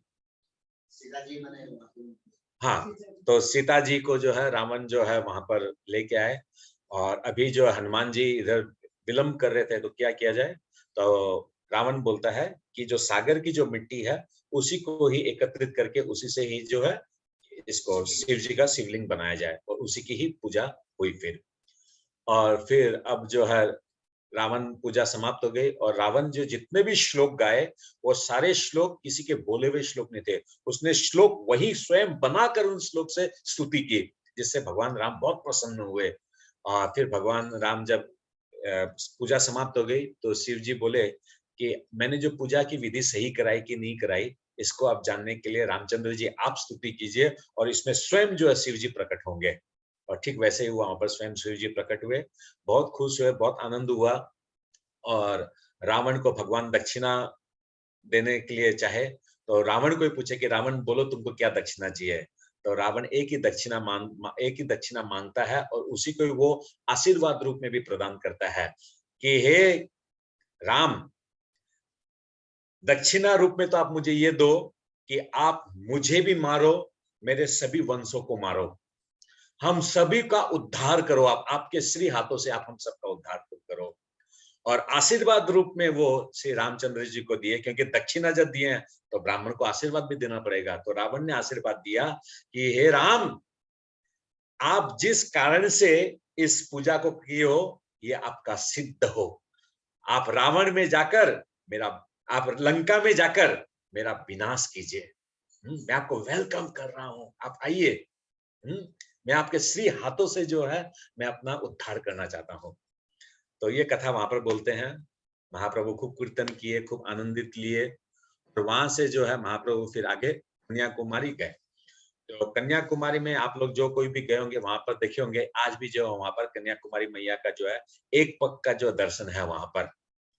हाँ, तो सीता जी को जो है रावण जो है वहां पर लेके आए, और अभी जो हनुमान जी इधर विलंब कर रहे थे, तो क्या किया जाए, तो रावण बोलता है कि जो सागर की जो मिट्टी है उसी को ही एकत्रित करके उसी से ही जो है इसको शिव जी का शिवलिंग बनाया जाए, और उसी की ही पूजा हुई फिर। और फिर अब जो है रावण पूजा समाप्त हो गई, और रावण जो जितने भी श्लोक गाए, वो सारे श्लोक किसी के बोले हुए श्लोक नहीं थे। उसने श्लोक वही स्वयं बनाकर उन श्लोक से स्तुति की, जिससे भगवान राम बहुत प्रसन्न हुए। और फिर भगवान राम जब पूजा समाप्त हो गई, तो शिव जी बोले कि मैंने जो पूजा की विधि सही कराई कि नहीं कराई, इसको आप जानने के लिए रामचंद्र जी आप स्तुति कीजिए, और इसमें स्वयं जो है शिव जी प्रकट होंगे। और ठीक वैसे ही हुआ, वहां पर स्वयं शिव जी प्रकट हुए, बहुत खुश हुए, बहुत आनंद हुआ। और रावण को भगवान दक्षिणा देने के लिए चाहे, तो रावण को ही पूछे कि रावण बोलो तुमको क्या दक्षिणा चाहिए। तो रावण एक ही दक्षिणा मांगता है और उसी को वो आशीर्वाद रूप में भी प्रदान करता है कि हे राम, दक्षिणा रूप में तो आप मुझे ये दो कि आप मुझे भी मारो, मेरे सभी वंशों को मारो, हम सभी का उद्धार करो, आप आपके श्री हाथों से आप हम सबका उद्धार करो। और आशीर्वाद रूप में वो श्री रामचंद्र जी को दिए, क्योंकि दक्षिणा जब दिए हैं तो ब्राह्मण को आशीर्वाद भी देना पड़ेगा। तो रावण ने आशीर्वाद दिया कि हे राम, आप जिस कारण से इस पूजा को किए हो ये आपका सिद्ध हो। आप रावण में जाकर मेरा, आप लंका में जाकर मेरा विनाश कीजिए। मैं आपको वेलकम कर रहा हूं, आप आइए। मैं आपके श्री हाथों से जो है मैं अपना उद्धार करना चाहता हूं। तो ये कथा वहां पर बोलते हैं। महाप्रभु खूब कीर्तन किए, खूब आनंदित लिए। और वहां से जो है महाप्रभु फिर आगे कन्याकुमारी गए। तो कन्याकुमारी में आप लोग जो कोई भी गए होंगे वहां पर देखे होंगे, आज भी जो वहां पर कन्याकुमारी मैया का जो है एक पग का जो दर्शन है वहां पर।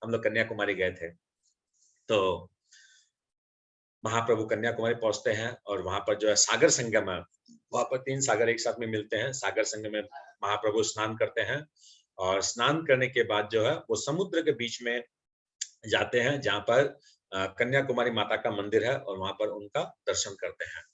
हम लोग कन्याकुमारी गए थे, तो महाप्रभु कन्याकुमारी पहुंचते हैं और वहां पर जो है सागर संगम है, वहां पर 3 सागर एक साथ में मिलते हैं। सागर संगम में महाप्रभु स्नान करते हैं और स्नान करने के बाद जो है वो समुद्र के बीच में जाते हैं, जहां पर कन्याकुमारी माता का मंदिर है और वहां पर उनका दर्शन करते हैं।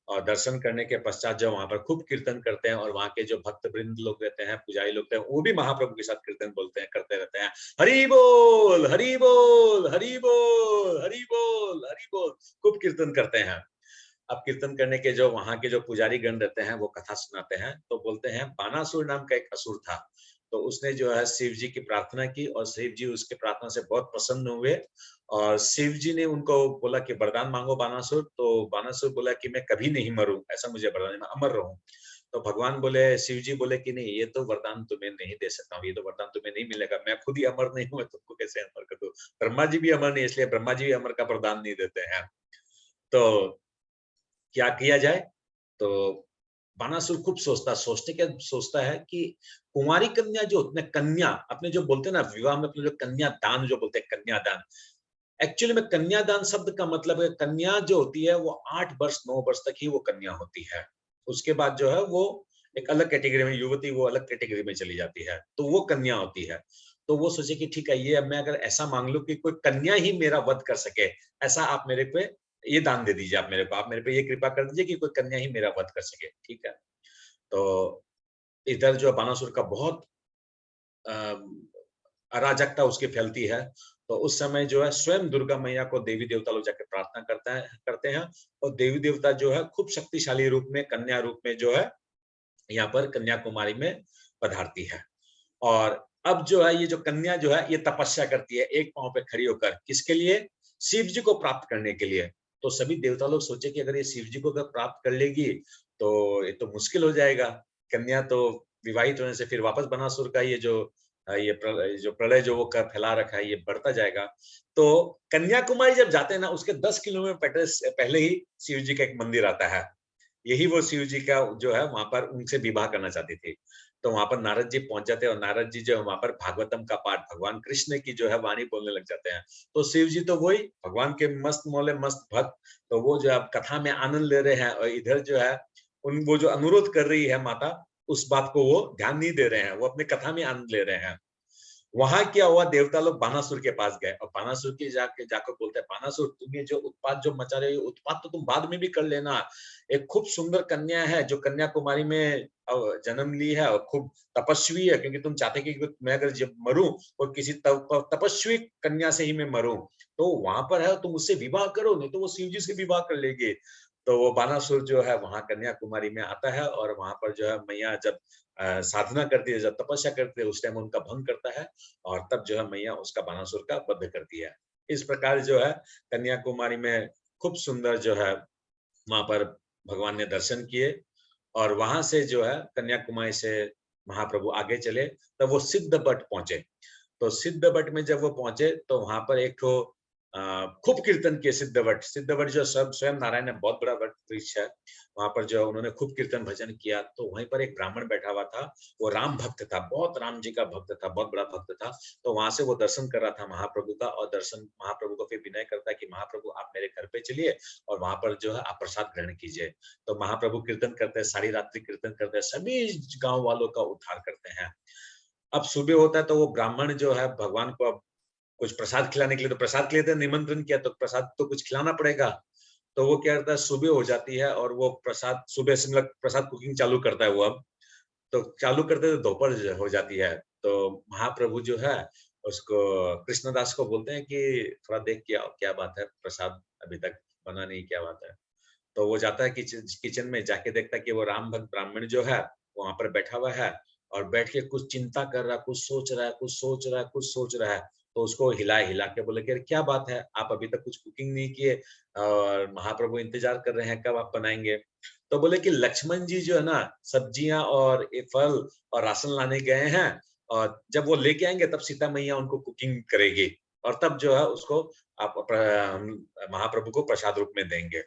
और दर्शन करने के पश्चात जब वहां पर खूब कीर्तन करते हैं और वहां के जो भक्त वृंद लोग रहते हैं, पुजारी लोग रहते हैं, वो भी महाप्रभु के साथ कीर्तन बोलते हैं, करते रहते हैं, हरि बोल हरि बोल हरि बोल हरि बोल हरि बोल, खूब कीर्तन करते हैं। अब कीर्तन करने के जो वहां के जो पुजारी गण रहते हैं वो कथा सुनाते हैं। तो बोलते हैं बानासुर नाम का एक असुर था, तो उसने जो है शिव जी की प्रार्थना की और शिव जी उसके प्रार्थना से बहुत प्रसन्न हुए और शिव जी ने उनको बोला कि वरदान मांगो बानासुर। तो बानासुर बोला कि मैं कभी नहीं मरूं, ऐसा मुझे वरदान, मैं अमर रहूं। तो भगवान बोले, शिव जी बोले कि नहीं, ये तो वरदान तुम्हें नहीं दे सकता हूँ, ये तो वरदान तुम्हें नहीं मिलेगा, मैं खुद ही अमर नहीं हूँ, मैं तुमको कैसे अमर कर दूं। ब्रह्मा जी भी अमर नहीं, इसलिए ब्रह्मा जी भी अमर का वरदान नहीं देते हैं। तो क्या किया जाए? तो बानासुर खूब सोचता है कि कुंवारी कन्या जो होती है, कन्या अपने जो बोलते हैं ना विवाह में अपने जो कन्या दान जो बोलते हैं, कन्यादान, एक्चुअली में कन्यादान शब्द का मतलब है कन्या जो होती है वो 8 वर्ष 9 वर्ष तक ही वो कन्या होती है। उसके बाद जो है वो एक अलग कैटेगरी में, युवती वो अलग कैटेगरी में चली जाती है, तो वो कन्या होती है। तो वो सोचे कि ठीक है, ये अब मैं अगर ऐसा मांग लूं कि कोई कन्या ही मेरा वध कर सके, ऐसा आप मेरे पे ये दान दे दीजिए, आप मेरे पे ये कृपा कर दीजिए कि कोई कन्या ही मेरा वध कर सके, ठीक है। तो इधर जो बानासुर का बहुत अराजकता उसकी फैलती है। तो उस समय जो है स्वयं दुर्गा मैया को देवी देवता लोग जाके प्रार्थना करते हैं और देवी देवता जो है खूब शक्तिशाली रूप में कन्या रूप में जो है यहाँ पर कन्याकुमारी में पधारती है। और अब जो है ये जो कन्या जो है ये तपस्या करती है एक पांव पे खड़ी होकर, किसके लिए? शिव जी को प्राप्त करने के लिए। तो सभी देवता लोग सोचे कि अगर ये शिव जी को अगर प्राप्त कर लेगी तो ये तो मुश्किल हो जाएगा। कन्या तो विवाहित होने से फिर वापस बनासुर का ये जो जो प्रलय जो वो फैला रखा है ये बढ़ता जाएगा। तो कन्याकुमारी जब जाते हैं ना, उसके 10 किलोमीटर पहले ही शिव जी का एक मंदिर आता है। यही वो शिव जी का जो है वहां पर उनसे विवाह करना चाहती थी। तो वहां पर नारद जी पहुंच जाते हैं और नारद जी जो है वहां पर भागवतम का पाठ भगवान कृष्ण की जो है वाणी बोलने लग जाते हैं। तो शिव जी तो वही भगवान के मस्त मोले मस्त भक्त, तो वो जो अब कथा में आनंद ले रहे हैं और इधर जो है उन वो जो अनुरोध कर रही है माता, उस बात को वो ध्यान नहीं दे रहे हैं, वो अपने कथा में आनंद ले रहे हैं। वहां क्या हुआ, देवता लोग बानासुर के पास गए और बानासुर के जाकर बोलते हैं, बानासुर तुम ये जो उत्पात जो मचा रहे हो, उत्पात तो तुम बाद में भी कर लेना। एक खूब सुंदर कन्या है जो कन्याकुमारी में जन्म ली है और खूब तपस्वी है, क्योंकि तुम चाहते कि मैं अगर जब मरूं और किसी तपस्वी कन्या से ही मैं मरूं, तो वहां पर है तुम उससे विवाह करो, नहीं तो वो शिव जी से विवाह कर लेगी। तो वो बानासुर जो है वहां कन्याकुमारी में आता है और वहां पर जो है मैया जब साधना करती है, जब तपस्या करती है, उस टाइम उनका भंग करता है और तब जो है मैया उसका बानासुर का वध करती है। इस प्रकार जो है कन्याकुमारी में खूब सुंदर जो है वहां पर भगवान ने दर्शन किए और वहां से जो है कन्याकुमारी से महाप्रभु आगे चले, तब वो सिद्ध बट पहुंचे। तो सिद्ध बट में जब वो पहुंचे तो वहां पर एक खूब कीर्तन किए। सिद्धवट, सिद्धवट जो सब स्वयं नारायण ने बहुत बड़ा वट वृक्ष है, वहां पर जो उन्होंने खूब कीर्तन भजन किया। तो वहीं पर एक ब्राह्मण बैठा हुआ था, वो राम भक्त था, बहुत राम जी का भक्त था, बहुत बड़ा भक्त था। तो वहां से वो दर्शन कर रहा था महाप्रभु का, और दर्शन महाप्रभु को फिर विनय करता है कि महाप्रभु आप मेरे घर पे चलिए और वहां पर जो है आप प्रसाद ग्रहण कीजिए। तो महाप्रभु कीर्तन करते हैं, सारी रात्रि कीर्तन करते हैं, सभी गांव वालों का उद्धार करते हैं। अब सुबह होता है तो वो ब्राह्मण जो है भगवान को अब कुछ प्रसाद खिलाने के लिए, तो प्रसाद के लिए तो निमंत्रण किया, तो प्रसाद तो कुछ खिलाना पड़ेगा। तो वो क्या करता है, सुबह हो जाती है और वो प्रसाद सुबह से मतलब प्रसाद कुकिंग चालू करता है वो अब। तो चालू करते तो दोपहर हो जाती है। तो महाप्रभु जो है उसको, कृष्णदास को बोलते हैं कि थोड़ा देख के आओ, क्या बात है, प्रसाद अभी तक बना नहीं, क्या बात है। तो वो जाता है किचन किचन में, जाके देखता है कि वो राम भक्त ब्राह्मण जो है वहां पर बैठा हुआ है और बैठ के कुछ चिंता कर रहा है, कुछ सोच रहा है, कुछ सोच रहा है, कुछ सोच रहा है। तो उसको हिला हिला के बोले कि अरे क्या बात है, आप अभी तक कुछ कुकिंग नहीं किए और महाप्रभु इंतजार कर रहे हैं, कब आप बनाएंगे। तो बोले कि लक्ष्मण जी जो है ना, सब्जियां और ये फल और राशन लाने गए हैं, और जब वो लेके आएंगे तब सीता मैया उनको कुकिंग करेगी, और तब जो है उसको आप महाप्रभु को प्रसाद रूप में देंगे।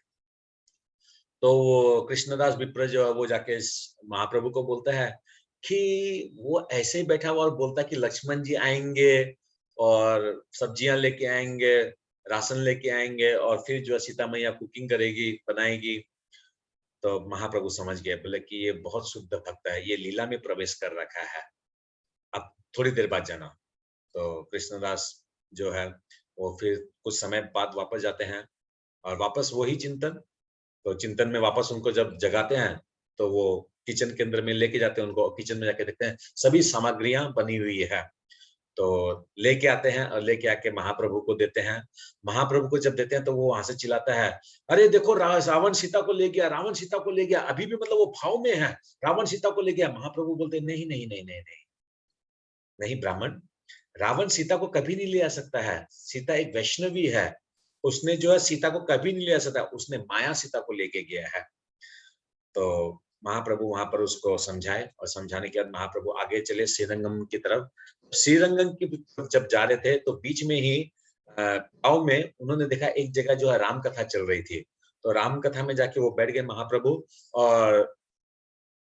तो वो कृष्णदास विप्र जो है वो जाके महाप्रभु को बोलता है कि वो ऐसे ही बैठा हुआ और बोलता है कि लक्ष्मण जी आएंगे और सब्जियां लेके आएंगे, राशन लेके आएंगे, और फिर जो है सीता मैया कुकिंग करेगी, बनाएगी। तो महाप्रभु समझ गए, बोले कि ये बहुत शुद्ध भक्त है, ये लीला में प्रवेश कर रखा है, अब थोड़ी देर बाद जाना। तो कृष्णदास जो है वो फिर कुछ समय बाद वापस जाते हैं, और वापस वही चिंतन। तो चिंतन में वापस उनको जब जगाते हैं, तो वो किचन के अंदर में लेके जाते हैं उनको, किचन में जाके देखते हैं सभी सामग्रियां बनी हुई है। तो लेके आते हैं और लेके आके महाप्रभु को देते हैं। महाप्रभु को जब देते हैं तो वो वहां से चिल्लाता है, अरे देखो रावण सीता को ले गया, रावण सीता को ले गया, अभी भी मतलब वो भाव में है, रावण सीता को ले गया। महाप्रभु बोलते हैं, नहीं नहीं नहीं नहीं नहीं नहीं ब्राह्मण, रावण सीता को कभी नहीं ले आ सकता है, सीता एक वैष्णवी है, उसने जो है सीता को कभी नहीं ले आ सकता, उसने माया सीता को लेके गया है। तो महाप्रभु वहां पर उसको समझाए, और समझाने के बाद महाप्रभु आगे चले श्रीरंगम की तरफ। श्रीरंगम की तरफ जब जा रहे थे तो बीच में ही गांव में उन्होंने देखा एक जगह जो है राम कथा चल रही थी। तो राम कथा में जाके वो बैठ गए महाप्रभु, और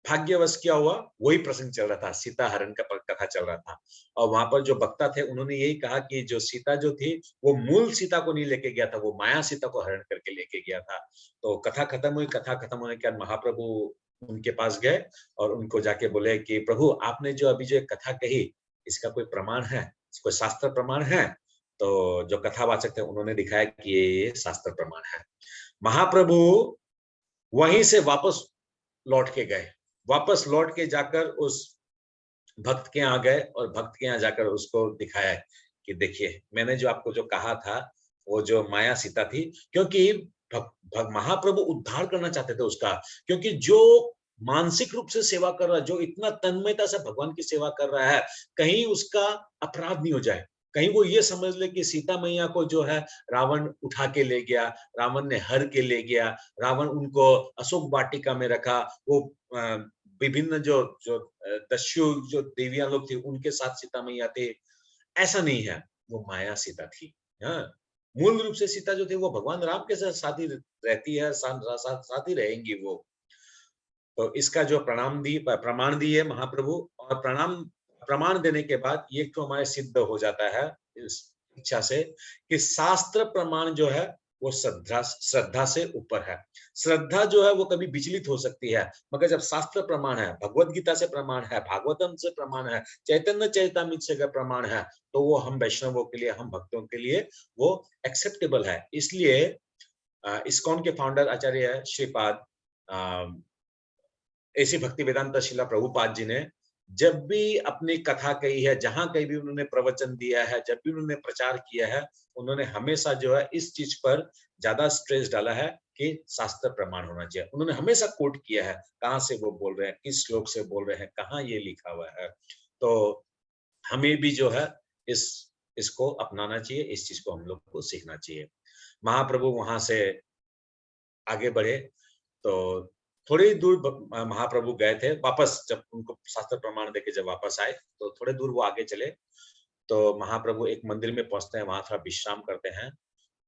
भाग्यवश क्या हुआ, वही प्रसंग चल रहा था, सीता हरण का कथा चल रहा था। और वहां पर जो वक्ता थे उन्होंने यही कहा कि जो सीता जो थी वो मूल सीता को नहीं लेके गया था, वो माया सीता को हरण करके लेके गया था। तो कथा खत्म हुई, कथा खत्म होने के बाद महाप्रभु उनके पास गए और उनको जाके बोले कि प्रभु आपने जो अभी जो एक कथा कही, इसका कोई प्रमाण है, कोई शास्त्र प्रमाण है। तो जो कथावाचक थे उन्होंने दिखाया कि ये शास्त्र प्रमाण है। महाप्रभु वहीं से वापस लौट के गए, वापस लौट के जाकर उस भक्त के यहाँ गए और भक्त के यहाँ जाकर उसको दिखाया कि देखिए मैंने जो आपको जो कहा था, वो जो माया सीता थी, क्योंकि महाप्रभु उद्धार करना चाहते थे उसका। क्योंकि जो मानसिक रूप से सेवा कर रहा है, जो इतना तन्मयता से भगवान की सेवा कर रहा है, कहीं उसका अपराध नहीं हो जाए, कहीं वो ये समझ ले कि सीता मैया को जो है रावण उठा के ले गया, रावण ने हर के ले गया, रावण उनको अशोक वाटिका में रखा, वो विभिन्न जो जो दस्यु जो देवियां लोग थी उनके साथ सीता मैया थे। ऐसा नहीं है, वो माया सीता थी। हाँ, मूल रूप से सीता जो थी वो भगवान राम के साथ साथ ही रहती है, साथ ही रहेंगी वो। तो इसका जो प्रमाण दिए महाप्रभु, और प्रमाण देने के बाद ये तो हमारे सिद्ध हो जाता है इस इच्छा से कि शास्त्र प्रमाण जो है वो श्रद्धा से ऊपर है। श्रद्धा जो है वो कभी विचलित हो सकती है, मगर जब शास्त्र प्रमाण है, भगवत गीता से प्रमाण है, भागवतम से प्रमाण है, चैतन्य चरितामृत से अगर प्रमाण है, तो वो हम वैष्णवों के लिए, हम भक्तों के लिए वो एक्सेप्टेबल है। इसलिए इस्कॉन के फाउंडर आचार्य श्रीपाद ऐसी भक्ति वेदांत शिला प्रभुपाद जी ने जब भी अपनी कथा कही है, जहां कहीं भी उन्होंने प्रवचन दिया है, जब भी उन्होंने प्रचार किया है, उन्होंने हमेशा जो है इस चीज पर ज्यादा स्ट्रेस डाला है कि शास्त्र प्रमाण होना चाहिए। उन्होंने हमेशा कोट किया है, कहाँ से वो बोल रहे हैं, किस श्लोक से बोल रहे हैं, कहाँ ये लिखा हुआ है। तो हमें भी जो है इस इसको अपनाना चाहिए, इस चीज को हम लोग को सीखना चाहिए। महाप्रभु वहां से आगे बढ़े, तो थोड़ी दूर महाप्रभु गए थे, वापस जब उनको शास्त्र प्रमाण देके जब वापस आए तो थोड़े दूर वो आगे चले, तो महाप्रभु एक मंदिर में पहुंचते हैं, वहां थोड़ा विश्राम करते हैं।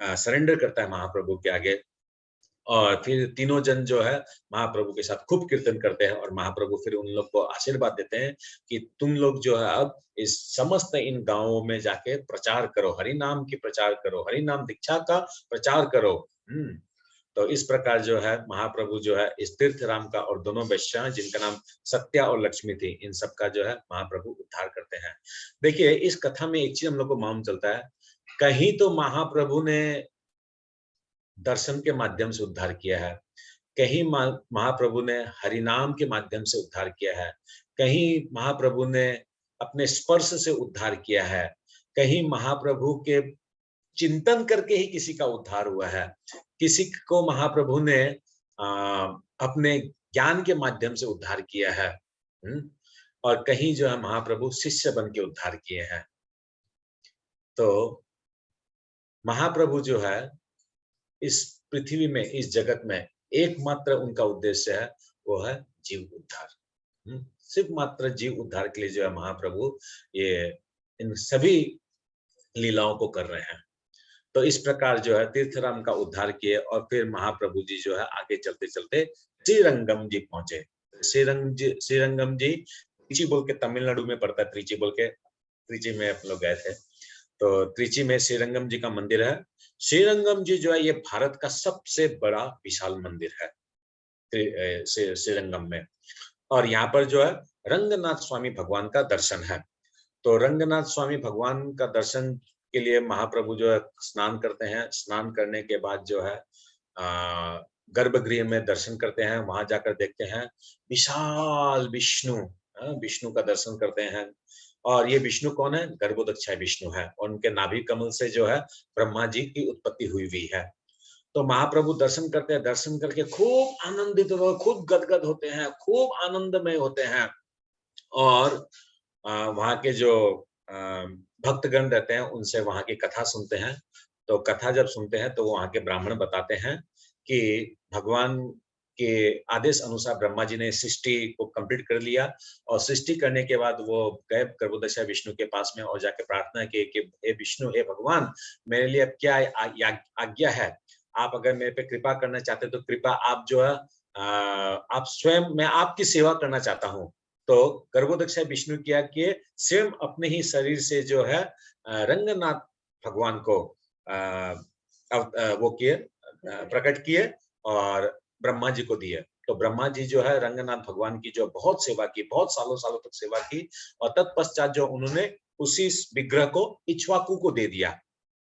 सरेंडर करता है महाप्रभु के आगे। और फिर तीनों जन जो है महाप्रभु के साथ खूब कीर्तन करते हैं और महाप्रभु फिर उन लोग को आशीर्वाद देते हैं कि तुम लोग जो है अब इस समस्त इन गांवों में जाके प्रचार करो, हरि नाम की प्रचार करो, हरि नाम दीक्षा का प्रचार करो। तो इस प्रकार जो है महाप्रभु जो है इस तीर्थ राम का और दोनों वैश्या जिनका नाम सत्या और लक्ष्मी थी, इन सब का जो है महाप्रभु उद्धार करते हैं। देखिए इस कथा में एक चीज हम लोग को मालूम चलता है, कहीं तो महाप्रभु ने दर्शन के माध्यम से उद्धार किया है, कहीं महाप्रभु ने हरिनाम के माध्यम से उद्धार किया है, कहीं महाप्रभु ने अपने स्पर्श से उद्धार किया है, कहीं महाप्रभु के चिंतन करके ही किसी का उद्धार हुआ है, किसी को महाप्रभु ने अपने ज्ञान के माध्यम से उद्धार किया है, और कहीं जो है महाप्रभु शिष्य बन के उद्धार किए हैं। तो महाप्रभु जो है इस पृथ्वी में, इस जगत में एकमात्र उनका उद्देश्य है, वो है जीव उद्धार। सिर्फ मात्र जीव उद्धार के लिए जो है महाप्रभु ये इन सभी लीलाओं को कर रहे हैं। तो इस प्रकार जो है तीर्थराम का उद्धार किए और फिर महाप्रभु जी जो है आगे चलते चलते श्रीरंगम जी पहुंचे। श्रीरंगम जी त्रिची बोल के तमिलनाडु में पड़ता है, त्रिची बोल के, त्रिची में आप लोग गए थे तो त्रिची में श्रीरंगम जी का मंदिर है। श्रीरंगम जी जो है ये भारत का सबसे बड़ा विशाल मंदिर है श्रीरंगम में, और यहाँ पर जो है रंगनाथ स्वामी भगवान का दर्शन है। तो रंगनाथ स्वामी भगवान का दर्शन के लिए महाप्रभु जो है स्नान करते हैं, स्नान करने के बाद जो है गर्भगृह में दर्शन करते हैं, वहां जाकर देखते हैं विशाल विष्णु, विष्णु का दर्शन करते हैं। और ये विष्णु कौन है? गर्भोदक्षाय विष्णु है, और उनके नाभि कमल से जो है ब्रह्मा जी की उत्पत्ति हुई है। तो महाप्रभु दर्शन करते हैं, दर्शन करके खूब आनंदित हो, खूब गदगद होते हैं, खूब आनंदमय होते हैं। और वहां के जो भक्तगण रहते हैं उनसे वहां की कथा सुनते हैं। तो कथा जब सुनते हैं तो वहां के ब्राह्मण बताते हैं कि भगवान के आदेश अनुसार ब्रह्मा जी ने सृष्टि को कंप्लीट कर लिया, और सृष्टि करने के बाद वो गए गर्भोदक्षाय विष्णु के पास में और जाके प्रार्थना की कि हे विष्णु, हे भगवान, मेरे लिए अब क्या आज्ञा है? आप अगर मेरे पे कृपा करना चाहते तो कृपा आप जो है आप स्वयं, मैं आपकी सेवा करना चाहता हूँ। तो गर्भोदक्षाय विष्णु क्या किए, स्वयं अपने ही शरीर से जो है रंगनाथ भगवान को वो किए, प्रकट किए और ब्रह्मा जी को दिए। तो ब्रह्मा जी जो है रंगनाथ भगवान की जो बहुत सेवा की, बहुत सालों सालों तक सेवा की, और तत्पश्चात जो उन्होंने उसी विग्रह को इक्ष्वाकु को दे दिया।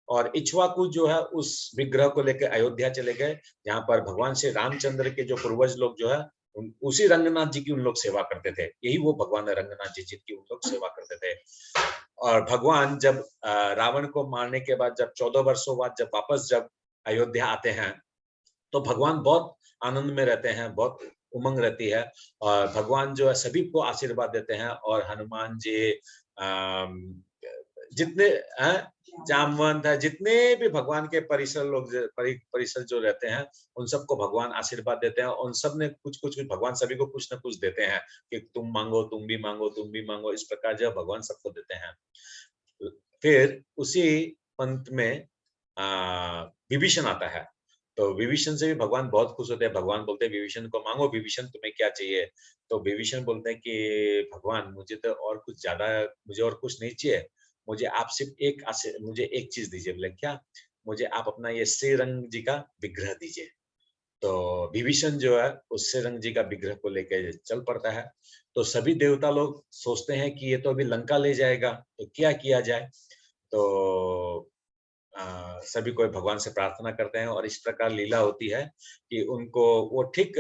और इक्ष्वाकु जो है उस विग्रह को लेकर अयोध्या चले गए, जहां पर भगवान श्री रामचंद्र के जो पूर्वज लोग जो है उसी रंगनाथ जी की उन लोग सेवा करते थे। यही वो भगवान रंगनाथ जी जिनकी उन लोग सेवा करते थे। और भगवान जब रावण को मारने के बाद, जब 14 वर्षों बाद जब वापस जब अयोध्या आते हैं, तो भगवान बहुत आनंद में रहते हैं, बहुत उमंग रहती है, और भगवान जो है सभी को आशीर्वाद देते हैं। और हनुमान जी, जितने जामवंत है, जितने भी भगवान के परिसर लोग परिसर जो रहते हैं, उन सबको भगवान आशीर्वाद देते हैं। उन सब ने कुछ भगवान सभी को कुछ न कुछ देते हैं कि तुम मांगो, तुम भी मांगो, तुम भी मांगो, इस प्रकार जो भगवान सबको देते हैं। फिर उसी पंथ में विभीषण आता है। तो विभीषण से भी भगवान बहुत खुश होते हैं। भगवान बोलते हैं विभीषण को, मांगो विभीषण, तुम्हें क्या चाहिए? तो विभीषण बोलते हैं कि भगवान, मुझे तो और कुछ ज्यादा, मुझे और कुछ नहीं चाहिए, मुझे आप सिर्फ मुझे एक चीज दीजिए। बोले क्या? मुझे आप अपना ये श्रीरंग जी का विग्रह दीजिए। तो विभीषण जो है उस श्रीरंग जी का विग्रह को लेकर चल पड़ता है। तो सभी देवता लोग सोचते हैं कि ये तो अभी लंका ले जाएगा, तो क्या किया जाए? तो सभी कोई भगवान से प्रार्थना करते हैं, और इस प्रकार लीला होती है कि उनको वो ठीक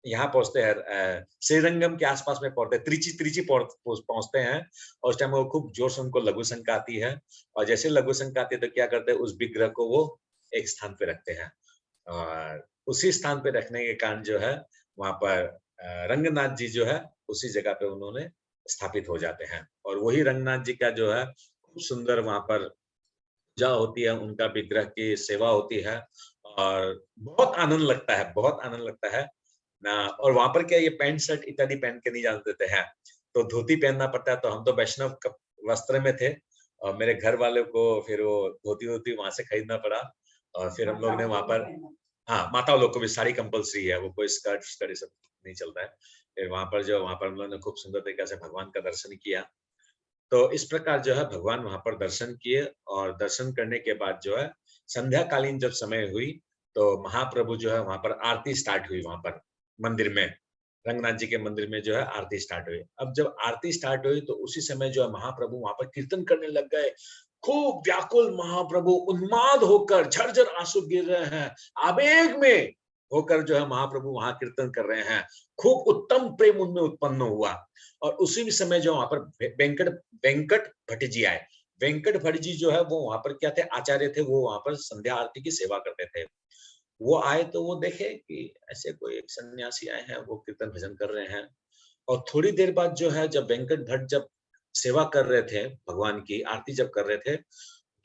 यहाँ पहुंचते हैं, श्रीरंगम के आसपास में पहुंचते हैं, त्रिची पहुंचते हैं, और उस टाइम वो खूब जोर से उनको लघु शंका आती है। और जैसे लघु शंका आती है तो क्या करते हैं, उस विग्रह को वो एक स्थान पे रखते हैं, और उसी स्थान पे रखने के कारण जो है वहां पर रंगनाथ जी जो है उसी जगह पे उन्होंने स्थापित हो जाते हैं। और वही रंगनाथ जी का जो है खूब सुंदर वहां पर पूजा होती है, उनका विग्रह की सेवा होती है, और बहुत आनंद लगता है, बहुत आनंद लगता है ना। और वहां पर क्या, ये पैंट शर्ट इत्यादि पहन के नहीं जाने देते हैं, तो धोती पहनना पड़ता है। तो हम तो वैष्णव वस्त्र में थे, और मेरे घर वालों को फिर वो धोती वोती वहां से खरीदना पड़ा। और फिर हम लोग ने वहां पर, हाँ, माताओं लोग को भी साड़ी कंपलसरी है, वो कोई स्कर्ट स्कर्ट ये सब नहीं चलता है। फिर वहां पर हम लोग ने खूब सुंदर तरीके से भगवान का दर्शन किया। तो इस प्रकार जो है भगवान वहां पर दर्शन किए, और दर्शन करने के बाद जो है संध्या कालीन जब समय हुई, तो महाप्रभु जो है वहां पर आरती स्टार्ट हुई, वहां पर मंदिर में, रंगनाथ जी के मंदिर में जो है आरती स्टार्ट हुई। अब जब आरती स्टार्ट हुई तो उसी समय जो है महाप्रभु वहां पर कीर्तन करने लग गए। खूब व्याकुल महाप्रभु उन्माद होकर झरझर आंसू गिर रहे हैं, आवेग में होकर जो है महाप्रभु वहां कीर्तन कर रहे हैं। खूब उत्तम प्रेम उनमें उत्पन्न हुआ। और उसी भी समय जो वहां पर वेंकट वेंकट भट्ट जी आए। वेंकट भट्ट जी जो है वो वहां पर क्या थे, आचार्य थे, वो वहां पर संध्या आरती की सेवा करते थे। वो आए तो वो देखे कि ऐसे कोई एक सन्यासी आए हैं, वो कीर्तन भजन कर रहे हैं। और थोड़ी देर बाद जो है, जब वेंकट भट्ट जब सेवा कर रहे थे, भगवान की आरती जब कर रहे थे,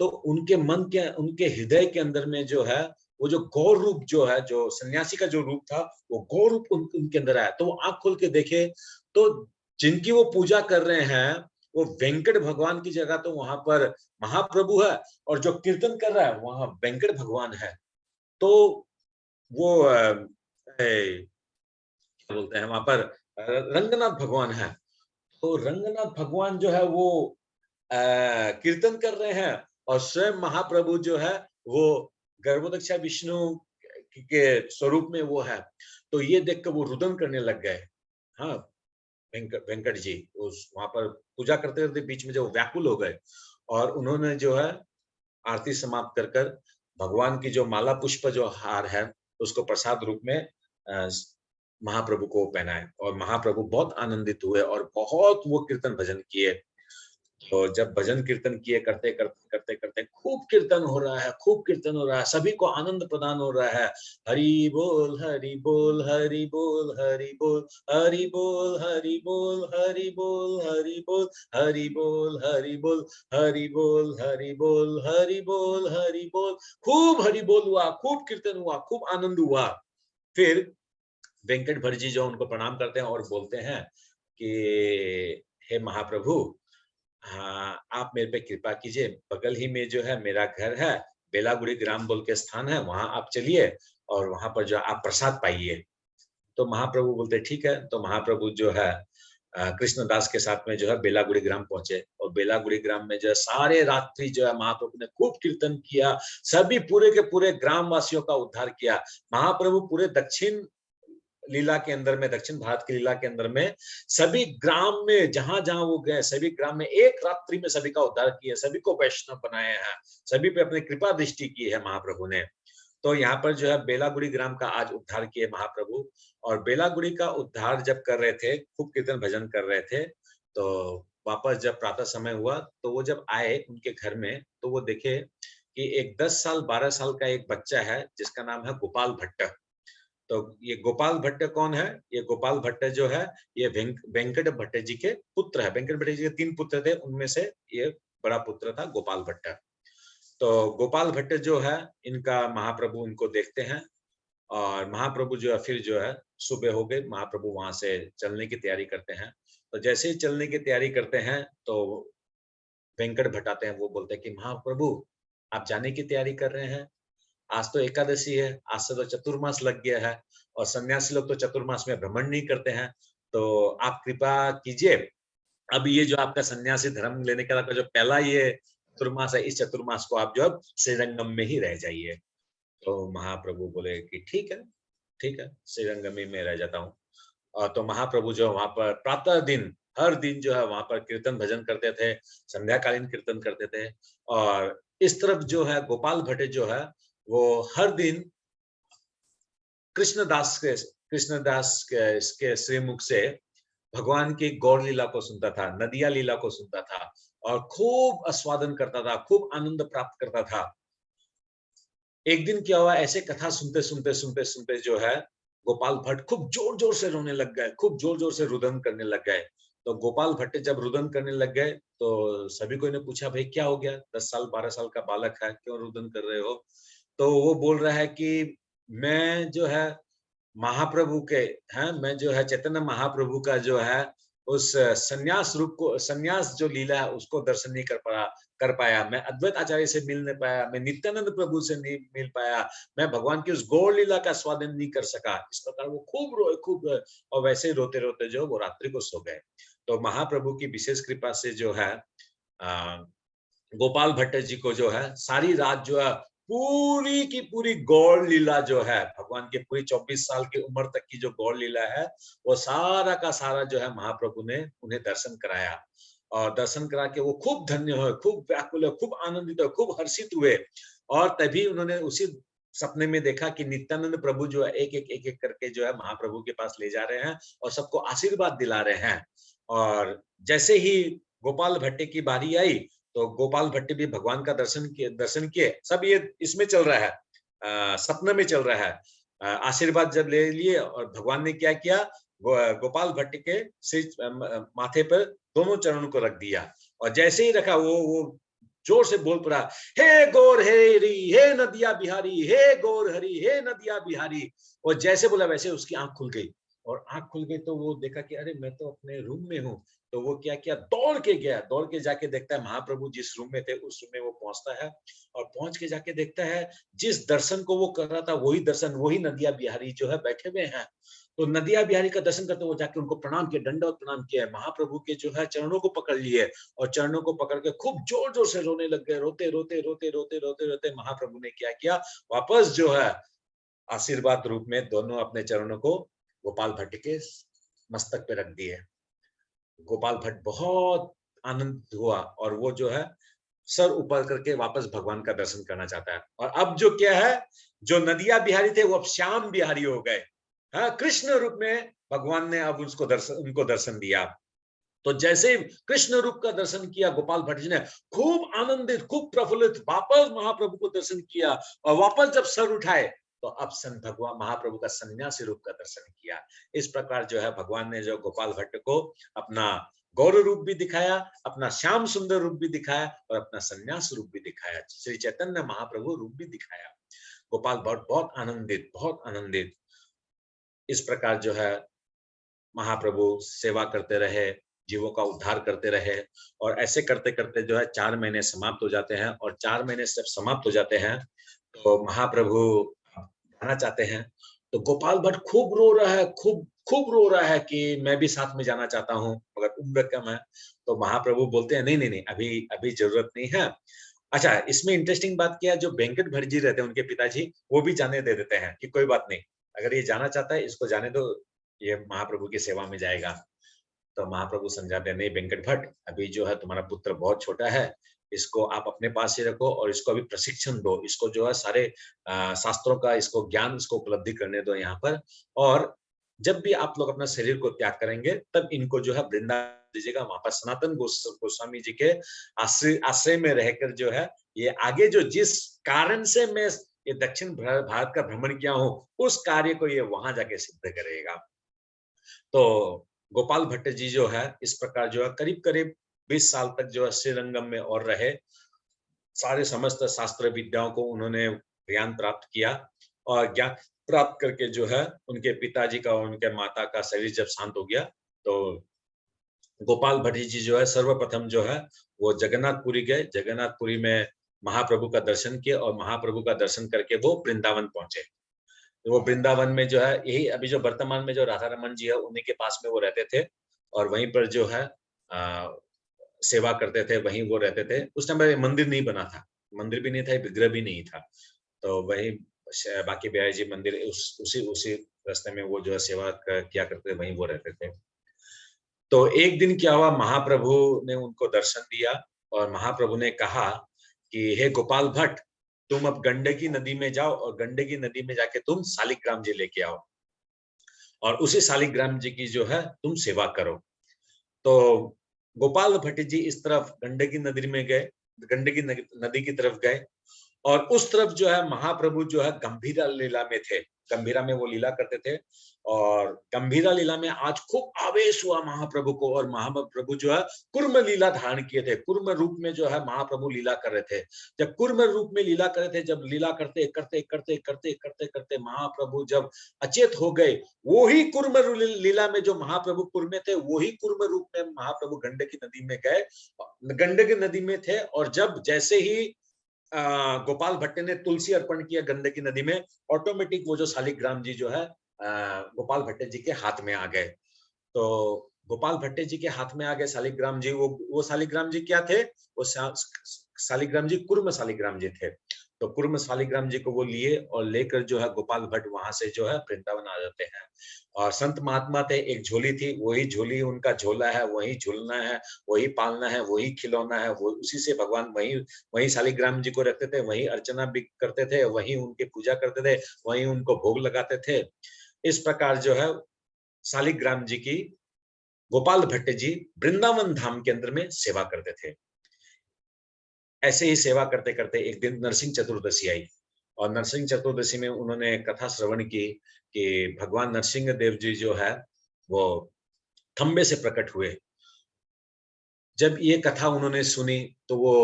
तो उनके मन के, उनके हृदय के अंदर में जो है, वो जो गौर रूप जो है, जो सन्यासी का जो रूप था, वो गौर रूप उनके अंदर आया। तो वो आंख खोल के देखे, तो जिनकी वो पूजा कर रहे हैं, वो वेंकट भगवान की जगह तो वहां पर महाप्रभु है, और जो कीर्तन कर रहा है वहां वेंकट भगवान है। तो वो क्या बोलते हैं वहां पर, रंगनाथ भगवान है। तो रंगनाथ भगवान जो है वो कीर्तन कर रहे हैं, और स्वयं महाप्रभु जो है वो गर्भोदक्षा विष्णु के स्वरूप में वो है। तो ये देखकर वो रुदन करने लग गए। हाँ, वेंकट जी उस वहां पर पूजा करते करते बीच में जो व्याकुल हो गए, और उन्होंने जो है आरती समाप्त कर कर भगवान की जो माला पुष्प जो हार है, उसको प्रसाद रूप में महाप्रभु को पहनाए, और महाप्रभु बहुत आनंदित हुए और बहुत वो कीर्तन भजन किए। तो जब भजन कीर्तन किए, करते करते करते करते खूब कीर्तन हो रहा है, खूब कीर्तन हो रहा है, सभी को आनंद प्रदान हो रहा है। हरि बोल हरि बोल हरि बोल हरि बोल हरि बोल हरि बोल हरि बोल हरि बोल हरि बोल हरि बोल हरि बोल हरि बोल हरि बोल हरि बोल। खूब हरि बोल हुआ, खूब कीर्तन हुआ, खूब आनंद हुआ। फिर वेंकट भट्ट जी जो उनको प्रणाम करते हैं और बोलते हैं कि हे महाप्रभु, हाँ, आप मेरे पे कृपा कीजिए, बगल ही में जो है मेरा घर है, बेलागुड़ी ग्राम बोल के स्थान है, वहां आप चलिए, और वहां पर जो आप प्रसाद पाइए। तो महाप्रभु बोलते ठीक है। तो महाप्रभु जो है कृष्णदास के साथ में जो है बेलागुड़ी ग्राम पहुंचे, और बेलागुड़ी ग्राम में जो है सारे रात्रि जो है महाप्रभु ने खूब कीर्तन किया, सभी पूरे के पूरे ग्राम वासियों का उद्धार किया। महाप्रभु पूरे दक्षिण लीला के अंदर में, दक्षिण भारत की लीला के अंदर में सभी ग्राम में जहां जहां वो गए, सभी ग्राम में एक रात्रि में सभी का उद्धार किया, सभी को वैष्णव बनाए हैं, सभी पे अपनी कृपा दृष्टि की है महाप्रभु ने। तो यहाँ पर जो है बेलागुड़ी ग्राम का आज उद्धार किए महाप्रभु। और बेलागुड़ी का उद्धार जब कर रहे थे, खूब कीर्तन भजन कर रहे थे, तो वापस जब प्रातः समय हुआ, तो वो जब आए उनके घर में, तो वो देखे कि एक 10 साल 12 साल का एक बच्चा है, जिसका नाम है गोपाल भट्ट। तो ये गोपाल भट्ट कौन है? ये गोपाल भट्ट जो है, ये वेंकट भट्ट जी के पुत्र है। वेंकट भट्ट जी के 3 पुत्र थे, उनमें से ये बड़ा पुत्र था गोपाल भट्ट। तो गोपाल भट्ट जो है, इनका महाप्रभु उनको देखते हैं, और महाप्रभु जो है फिर जो है सुबह हो गई, महाप्रभु वहां से चलने की तैयारी करते हैं। तो जैसे ही चलने की तैयारी करते हैं, तो वेंकट भट्ट आते हैं, वो बोलते हैं कि महाप्रभु, आप जाने की तैयारी कर रहे हैं? आज तो एकादशी है, आज से तो चतुर्मास लग गया है, और सन्यासी लोग तो चतुर्मास में भ्रमण नहीं करते हैं। तो आप कृपा कीजिए, अब ये जो आपका सन्यासी धर्म लेने का जो पहला ये चतुर्मास है, इस चतुर्मास को आप जो है श्रीरंगम में ही रह जाइए। तो महाप्रभु बोले कि ठीक है, श्रीरंगम में रह जाता हूँ। तो महाप्रभु जो वहां पर प्रातः दिन, हर दिन जो है वहां पर कीर्तन भजन करते थे, संध्याकालीन कीर्तन करते थे। और इस तरफ जो है गोपाल भट्ट जो है, वो हर दिन कृष्णदास के इसके श्रीमुख से भगवान की गौर लीला को सुनता था, नदिया लीला को सुनता था, और खूब आस्वादन करता था, खूब आनंद प्राप्त करता था। एक दिन क्या हुआ, ऐसे कथा सुनते सुनते सुनते सुनते जो है गोपाल भट्ट खूब जोर जोर से रोने लग गए, खूब जोर जोर से रुदन करने लग गए। तो गोपाल भट्ट जब रुदन करने लग गए, तो सभी को ने पूछा, भाई क्या हो गया, 10 साल 12 साल का बालक है, क्यों रुदन कर रहे हो? तो वो बोल रहा है कि मैं जो है महाप्रभु के हैं, मैं जो है चैतन्य महाप्रभु का जो है उस संन्यास रूप को, संन्यास जो लीला है उसको दर्शन नहीं कर पा रहा। कर पाया, मैं अद्वैत आचार्य से मिल नहीं पाया, मैं नित्यानंद प्रभु से नहीं मिल पाया, मैं भगवान की उस गौर लीला का स्वादन नहीं कर सका। इस प्रकार वो खूब रोए, खूब रोए, और वैसे ही रोते रोते जो वो रात्रि को सो गए। तो महाप्रभु की विशेष कृपा से जो है गोपाल भट्ट जी को जो है सारी रात जो है पूरी की पूरी गौर लीला जो है, भगवान की पूरी 24 साल की उम्र तक की जो गौर लीला है, वो सारा का सारा जो है महाप्रभु ने उन्हें दर्शन कराया। और दर्शन करा के वो खूब धन्य हुए, खूब व्याकुल हुए, खूब आनंदित हुए, खूब हर्षित हुए। और तभी उन्होंने उसी सपने में देखा कि नित्यानंद प्रभु जो है एक एक करके जो है महाप्रभु के पास ले जा रहे हैं और सबको आशीर्वाद दिला रहे हैं। और जैसे ही गोपाल भट्ट की बारी आई, तो गोपाल भट्ट भी भगवान का दर्शन किए। सब ये इसमें चल रहा है, सपने में चल रहा है। आशीर्वाद जब ले लिए और भगवान ने क्या किया, गोपाल भट्ट के सिर माथे पर दोनों चरणों को रख दिया। और जैसे ही रखा वो जोर से बोल पड़ा, हे गौर हरि, हे नदिया बिहारी, हे गौर हरि, हे नदिया बिहारी। और जैसे बोला वैसे उसकी आंख खुल गई। और आंख खुल गई तो वो देखा कि अरे मैं तो अपने रूम में हूँ। तो वो क्या किया, दौड़ के गया, दौड़ के जाके देखता है महाप्रभु जिस रूम में थे उस रूम में वो पहुंचता है। और पहुंच के जाके देखता है जिस दर्शन को वो कर रहा था वही दर्शन, वही नदिया बिहारी जो है बैठे हुए हैं। तो नदिया बिहारी का दर्शन करते वो जाके उनको प्रणाम किया, दंडवत प्रणाम किया, महाप्रभु के जो है चरणों को पकड़ लिए। और चरणों को पकड़ के खूब जोर जोर से रोने लग गए, रोते रोते रोते रोते रोते रोते महाप्रभु ने क्या किया, वापस जो है आशीर्वाद रूप में दोनों अपने चरणों को गोपाल भट्ट के मस्तक पे रख दिए। गोपाल भट्ट बहुत आनंदित हुआ और वो जो है सर ऊपर करके वापस भगवान का दर्शन करना चाहता है। और अब जो क्या है, जो नदिया बिहारी थे वो अब श्याम बिहारी हो गए। हाँ, कृष्ण रूप में भगवान ने अब उनको दर्शन दिया। तो जैसे कृष्ण रूप का दर्शन किया गोपाल भट्ट जी ने, खूब आनंदित, खूब प्रफुल्लित वापस महाप्रभु को दर्शन किया। और वापस जब सर उठाए तो अब भगवान महाप्रभु का सन्यासी रूप का दर्शन किया। इस प्रकार जो है भगवान ने जो गोपाल भट्ट को अपना गौर रूप भी दिखाया, अपना श्याम सुंदर रूप भी दिखाया और अपना सन्यास रूप भी दिखाया, श्री चैतन्य महाप्रभु रूप भी दिखाया। गोपाल भट्ट बहुत आनंदित, बहुत आनंदित। इस प्रकार जो है महाप्रभु सेवा करते रहे, जीवों का उद्धार करते रहे। और ऐसे करते करते जो है 4 महीने समाप्त हो जाते हैं। और 4 महीने जब समाप्त हो जाते हैं तो महाप्रभु जाना चाहते हैं। तो गोपाल भट्ट खूब रो रहा है, खूब खूब रो रहा है कि मैं भी साथ में जाना चाहता हूँ, मगर उम्र कम है। तो महाप्रभु बोलते हैं नहीं नहीं नहीं, अभी अभी जरूरत नहीं है। अच्छा, इसमें इंटरेस्टिंग बात क्या है, जो वेंकट भट्ट जी रहते हैं उनके पिताजी, वो भी जाने दे देते हैं कि कोई बात नहीं, अगर ये जाना चाहता है इसको जाने दो, ये महाप्रभु की सेवा में जाएगा। तो महाप्रभु समझाते हैं, नहीं वेंकट भट्ट, अभी जो है तुम्हारा पुत्र बहुत छोटा है, इसको आप अपने पास ही रखो और इसको अभी प्रशिक्षण दो, इसको जो है सारे शास्त्रों का इसको ज्ञान इसको उपलब्धि करने दो यहाँ पर। और जब भी आप लोग अपना शरीर को त्याग करेंगे तब इनको जो है वृंदावन दीजिएगा, वहां पर सनातन गोस्वामी जी के आश्रय में रहकर जो है ये आगे जो जिस कारण से मैं ये दक्षिण भारत का भ्रमण किया हूँ उस कार्य को ये वहां जाके सिद्ध करेगा। तो गोपाल भट्ट जी जो है इस प्रकार जो है करीब करीब 20 साल तक जो है श्रीरंगम में और रहे। सारे समस्त शास्त्र विद्याओं को उन्होंने ज्ञान प्राप्त किया। और ज्ञान प्राप्त करके जो है उनके पिताजी का और उनके माता का शरीर जब शांत हो गया तो गोपाल भट्ट जी जो है सर्वप्रथम जो है वो जगन्नाथपुरी गए। जगन्नाथपुरी में महाप्रभु का दर्शन किए और महाप्रभु का दर्शन करके वो वृंदावन पहुंचे। तो वो वृंदावन में जो है यही अभी जो वर्तमान में जो राधा रमन जी है उन्हीं के पास में वो रहते थे। और वहीं पर जो है सेवा करते थे, वहीं वो रहते थे। उस टाइम पर मंदिर नहीं बना था, मंदिर भी नहीं था, विग्रह भी नहीं था। तो वहीं बाकी बिहारी जी मंदिर उसी उसी रास्ते में वो जो है सेवा किया करते थे, वहीं वो रहते थे। तो एक दिन क्या हुआ, महाप्रभु ने उनको दर्शन दिया और महाप्रभु ने कहा कि हे गोपाल भट्ट, तुम अब गंडकी नदी में जाओ और गंडकी नदी में जाके तुम शालिग्राम जी लेके आओ और उसी शालिग्राम जी की जो है तुम सेवा करो। तो गोपाल भट्ट जी इस तरफ गंडकी नदी में गए, गंडकी नदी की तरफ गए और उस तरफ जो है महाप्रभु जो है गंभीरा लीला में थे, गंभीरा में वो लीला करते थे। और गंभीरा लीला में आज खूब आवेश हुआ महाप्रभु को, और महाप्रभु जो है कुर्म लीला धारण किए थे, कुर्म रूप में जो है महाप्रभु लीला कर रहे थे। जब कुर्म रूप में लीला कर रहे थे, जब लीला करते करते करते करते करते करते महाप्रभु जब अचेत हो गए, वही कुर्म लीला में जो महाप्रभु कुर्म थे, वही कुर्म रूप में महाप्रभु गंडकी नदी में गए, गंडकी नदी में थे। और जब जैसे ही गोपाल भट्ट ने तुलसी अर्पण किया गंडकी नदी में, ऑटोमेटिक वो जो शालिग्राम जी जो है गोपाल भट्ट जी के हाथ में आ गए। तो गोपाल भट्ट जी के हाथ में आ गए शालिग्राम जी। वो शालिग्राम जी क्या थे? वो शालिग्राम जी कुर्म शालिग्राम जी थे। तो कुर्म शालिग्राम जी को वो लिए और लेकर जो है गोपाल भट्ट वहां से जो है वृंदावन आ जाते हैं। और संत महात्मा थे, एक झोली थी, वही झोली उनका झोला है, वही झूलना है, वही पालना है, वही खिलौना है, वो उसी से भगवान वही वही शालिग्राम जी को रखते थे, वही अर्चना भी करते थे, वही उनकी पूजा करते थे, वही उनको भोग लगाते थे। इस प्रकार जो है शालिग्राम जी की गोपाल भट्ट जी वृंदावन धाम के अंदर में सेवा करते थे। ऐसे ही सेवा करते करते एक दिन नरसिंह चतुर्दशी आई, और नरसिंह चतुर्दशी में उन्होंने कथा श्रवण की कि भगवान नरसिंह देव जी जो है वो खंबे से प्रकट हुए। जब ये कथा उन्होंने सुनी तो वो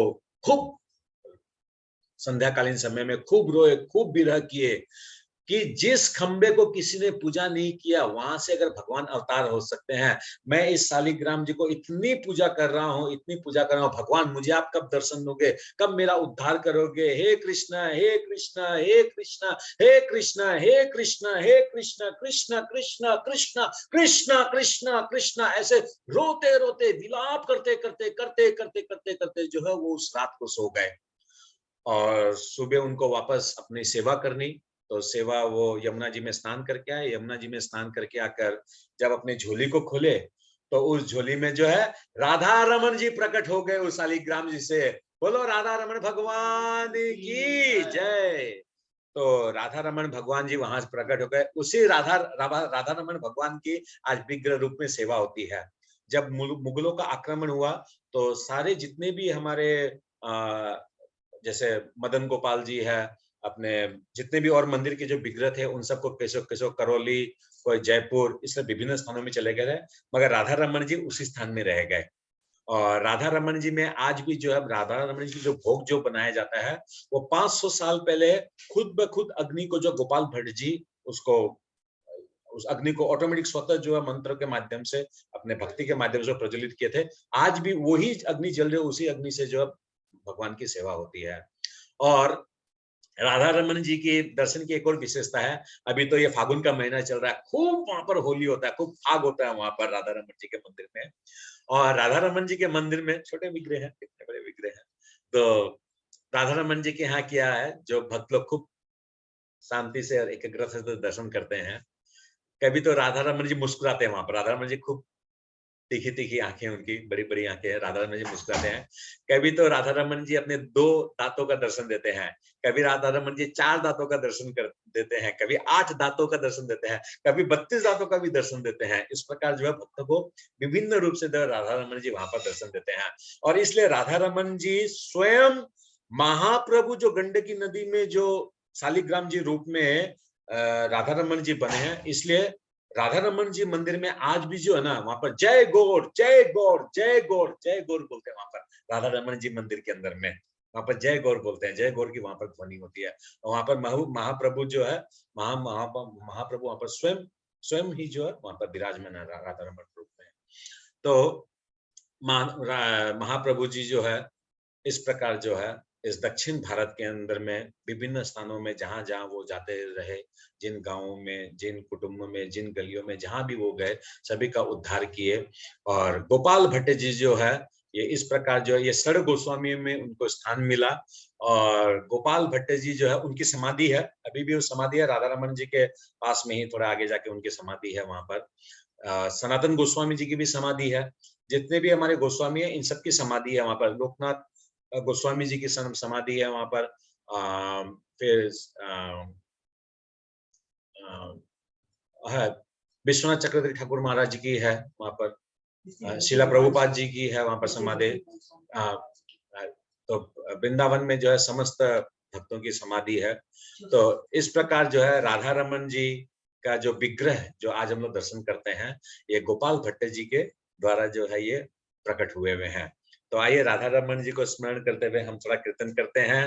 खूब संध्याकालीन समय में खूब रोए, खूब विरह किए कि जिस खंबे को किसी ने पूजा नहीं किया, वहां से अगर भगवान अवतार हो सकते हैं, मैं इस शालिग्राम जी को इतनी पूजा कर रहा हूँ, इतनी पूजा कर रहा हूँ, भगवान मुझे आप कब दर्शन दोगे, कब मेरा उद्धार करोगे? हे कृष्णा, हे कृष्णा, हे कृष्णा, हे कृष्णा, हे कृष्णा, हे कृष्णा, कृष्णा कृष्णा कृष्णा कृष्णा कृष्णा कृष्णा, ऐसे रोते रोते विलाप करते करते करते करते करते करते जो है वो उस रात को सो गए। और सुबह उनको वापस अपनी सेवा करनी, तो सेवा वो यमुना जी में स्नान करके आए। यमुना जी में स्नान करके आकर जब अपनी झोली को खोले, तो उस झोली में जो है राधा रमन जी प्रकट हो गए उस शालिग्राम जी से। बोलो राधा रमन भगवान की जय। तो राधा रमन भगवान जी वहां से प्रकट हो गए। उसी राधा रमन भगवान की आज विग्रह रूप में सेवा होती है। जब मुगलों का आक्रमण हुआ, तो सारे जितने भी हमारे जैसे मदन गोपाल जी है, अपने जितने भी और मंदिर के जो विग्रह थे, उन सबको कैसो करौली, कोई जयपुर, इस विभिन्न स्थानों में चले गए, मगर राधा रमन जी उसी स्थान में रह गए। और राधा रमन जी में आज भी जो है राधा रमन जी जो भोग जो बनाया जाता है, वो 500 साल पहले खुद ब खुद अग्नि को जो गोपाल भट्ट जी उसको उस अग्नि को ऑटोमेटिक स्वतः जो है मंत्र के माध्यम से, अपने भक्ति के माध्यम से प्रज्वलित किए थे। आज भी वही अग्नि जल रही है, उसी अग्नि से जो है भगवान की सेवा होती है। और राधा रमन जी के दर्शन की एक और विशेषता है, अभी तो ये फागुन का महीना चल रहा है, खूब वहां पर होली होता है, खूब फाग होता है वहां पर राधा रमन जी के मंदिर में। और राधा रमन जी के मंदिर में छोटे विग्रह हैं, कितने बड़े विग्रह हैं। तो राधा रमन जी के यहाँ क्या है, जो भक्त लोग खूब शांति से और एकाग्रता से दर्शन करते हैं। कभी तो राधा रमन जी मुस्कुराते हैं वहां पर, राधा रमन जी खूब तीखी तीखी आंखें, उनकी बड़ी बड़ी आंखें हैं, राधा रमन जी मुस्कुराते हैं। कभी तो राधा रमन जी अपने 2 दांतों का दर्शन देते हैं, कभी राधा रमन जी 4 दांतों का दर्शन कर देते हैं, कभी 8 दांतों का दर्शन देते हैं, कभी 32 दांतों का भी दर्शन देते हैं। इस प्रकार जो है भक्तों को विभिन्न रूप से राधा रमन जी वहां पर दर्शन देते हैं। और इसलिए राधा रमन जी स्वयं महाप्रभु जो गंडकी नदी में जो शालिग्राम जी रूप में राधा रमन जी बने हैं, इसलिए राधा रमन जी मंदिर में आज भी जो है ना, वहां पर जय गौर जय गौर जय गौर जय गौर बोलते हैं। वहां पर राधा रमन जी मंदिर के अंदर में वहां पर जय गौर बोलते हैं, जय गौर की वहां पर ध्वनि होती है। वहां पर महाप्रभु जो है महाप्रभु वहां पर स्वयं स्वयं ही जो है वहां पर विराजमान है राधा रमन रूप में। तो महाप्रभु जी जो है इस प्रकार जो है इस दक्षिण भारत के अंदर में विभिन्न स्थानों में जहां जहां वो जाते रहे, जिन गांवों में, जिन कुटुंबों में, जिन गलियों में जहां भी वो गए, सभी का उद्धार किए। और गोपाल भट्ट जी जो है ये इस प्रकार जो है ये षड गोस्वामी में उनको स्थान मिला। और गोपाल भट्ट जी जो है उनकी समाधि है, अभी भी वो समाधि है राधा रमन जी के पास में ही, थोड़ा आगे जाके उनकी समाधि है वहां पर। सनातन गोस्वामी जी की भी समाधि है। जितने भी हमारे गोस्वामी है, इन सबकी समाधि है वहां पर। लोकनाथ गोस्वामी जी की समाधि है वहां पर। फिर है विश्वनाथ चक्रवर्ती ठाकुर महाराज जी की है वहां पर। शिला प्रभुपाद जी की है वहां पर समाधि। तो वृंदावन में जो है समस्त भक्तों की समाधि है। तो इस प्रकार जो है राधा रमन जी का जो विग्रह जो आज हम लोग दर्शन करते हैं, ये गोपाल भट्ट जी के द्वारा जो है ये प्रकट हुए हुए हैं। तो आइए राधा रमन जी को स्मरण करते हुए हम थोड़ा कीर्तन करते हैं।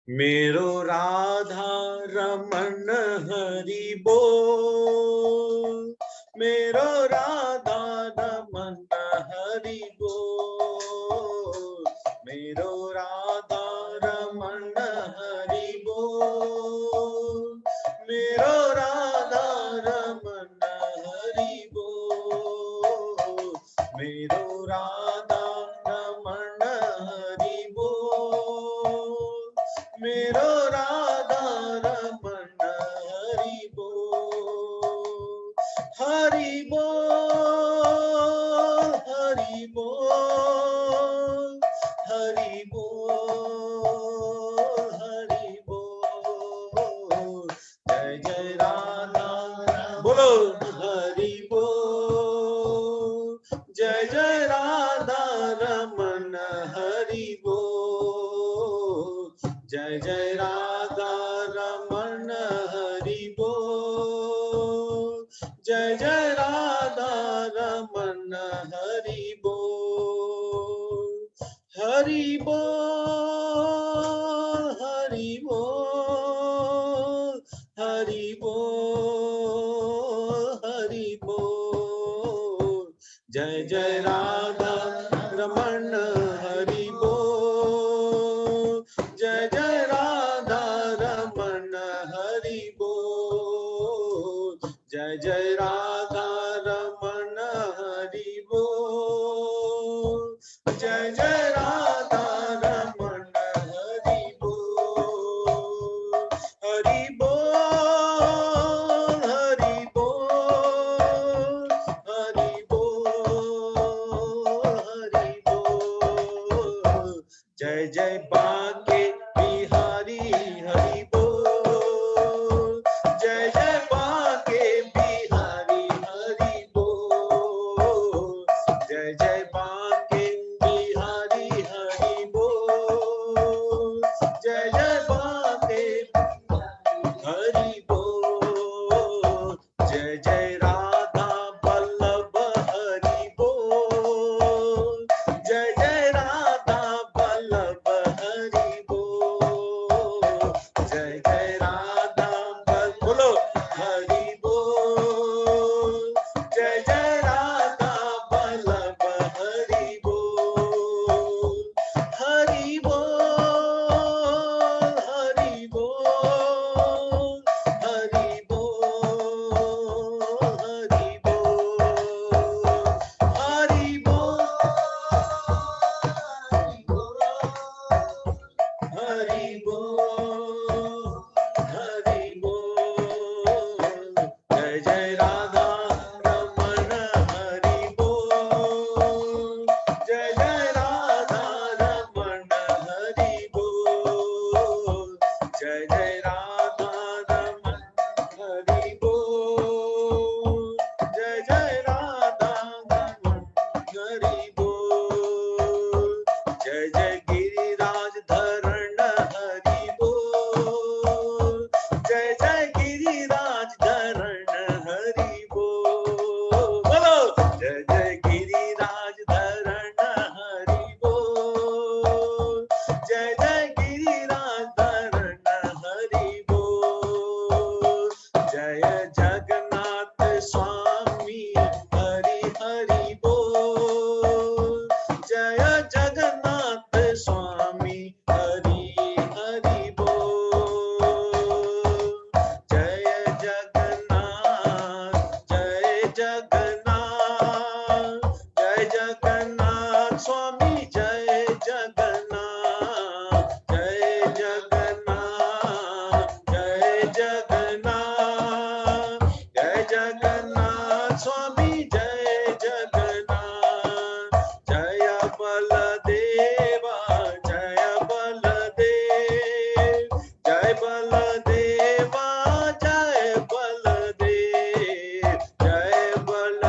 मेरो राधा रमन हरि बोल, मेरो राधा रमन हरि बोल, मेरो राधा रमन हरि बोल, मेरो राधा रमन हरि बोल, मेरो राधा रमन हरि बोल, मेरो राधा रमन हरि बोल, हरि बोल, हरि बोल, हरि बोल, हरि बोल, जय जय राधा बोलो हरि बोल, जय जय राधा रमन हरि बोल, जय जय राधा रमन हरि बोल, जय जय राधा रमन हरि बोल, हरि बोल, हरि बोल, हरि बोल, हरि बोल, जय जय राधा रमन हरि बोल, जय जय राधा रमन हरि बोल, जय जय राधा रमन हरि बोल, जय जय राधा रमन हरि बोल, हरि बोल, हरि बोल, हरि बोल, हरि बोल, जय जय बांके बिहारी हरि बोल, जय जय बांके बिहारी हरि बोल, जय जय बांके बिहारी हरि बोल, जय जय बांके हरि बोल, जय जय राधा वल्लभ हरि बोल, जय जय राधा वल्लभ हरि बोल, जय जय राधा बोलो हरि बोल, जय जय राधा वल्लभ हरि बोल, हरि बोल, हरि बोल, हरि बोल, हरि बोल, हरि बोल, हरि बोल, हरि बोल, जय जय राधा रमन हरि बोल, जय जय राधा रमन हरि बोल, जय जय राधा रमन हरि बोल, जय जय राधा रमन हरि बोल, जय जय गिरिराज धरण हरि बोल, जय जय गिरिराज धरण हरि बोल, बोलो जय जय गिरिराज धरण हरि बोल, जय जय गिरिराज धरण हरि बोल, जय जगन्नाथ स्वामी हरि हरि बोल, जय जगन्नाथ स्वामी हरि हरि बोल, जय जगन्नाथ, जय जगन्नाथ, जय जगन्नाथ स्वामी, जय जगन्नाथ, जय जगन्नाथ, जय जगन्नाथ, जय जगन्नाथ स्वामी, जय जगन्नाथ, जय बलदेवा, जय बलदेव, जय बलदेवा, जय बलदेव, जय बलदेवा,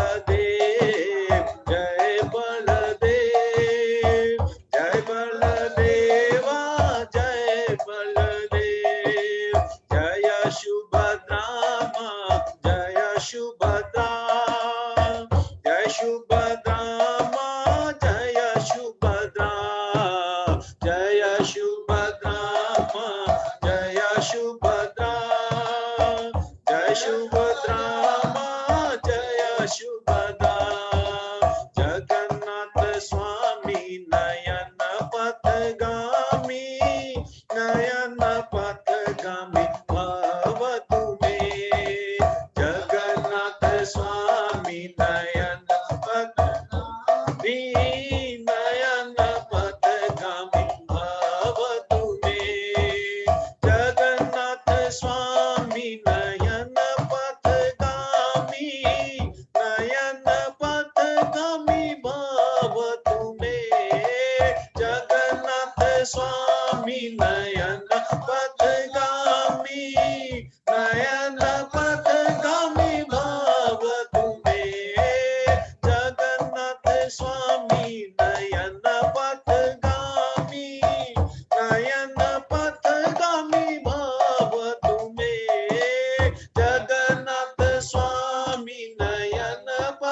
सुभद्रामा जय शुभदा जगन्नाथ स्वामी नयन पथगामी नयन पथगामी भवतु मे जगन्नाथ स्वामी नयन पथगामी नयन पथगामी भवतु मे जगन्नाथ स्वामी नयन पथगामी नयन पथगामी भवतु मे जगन्नाथ स्वामी नयन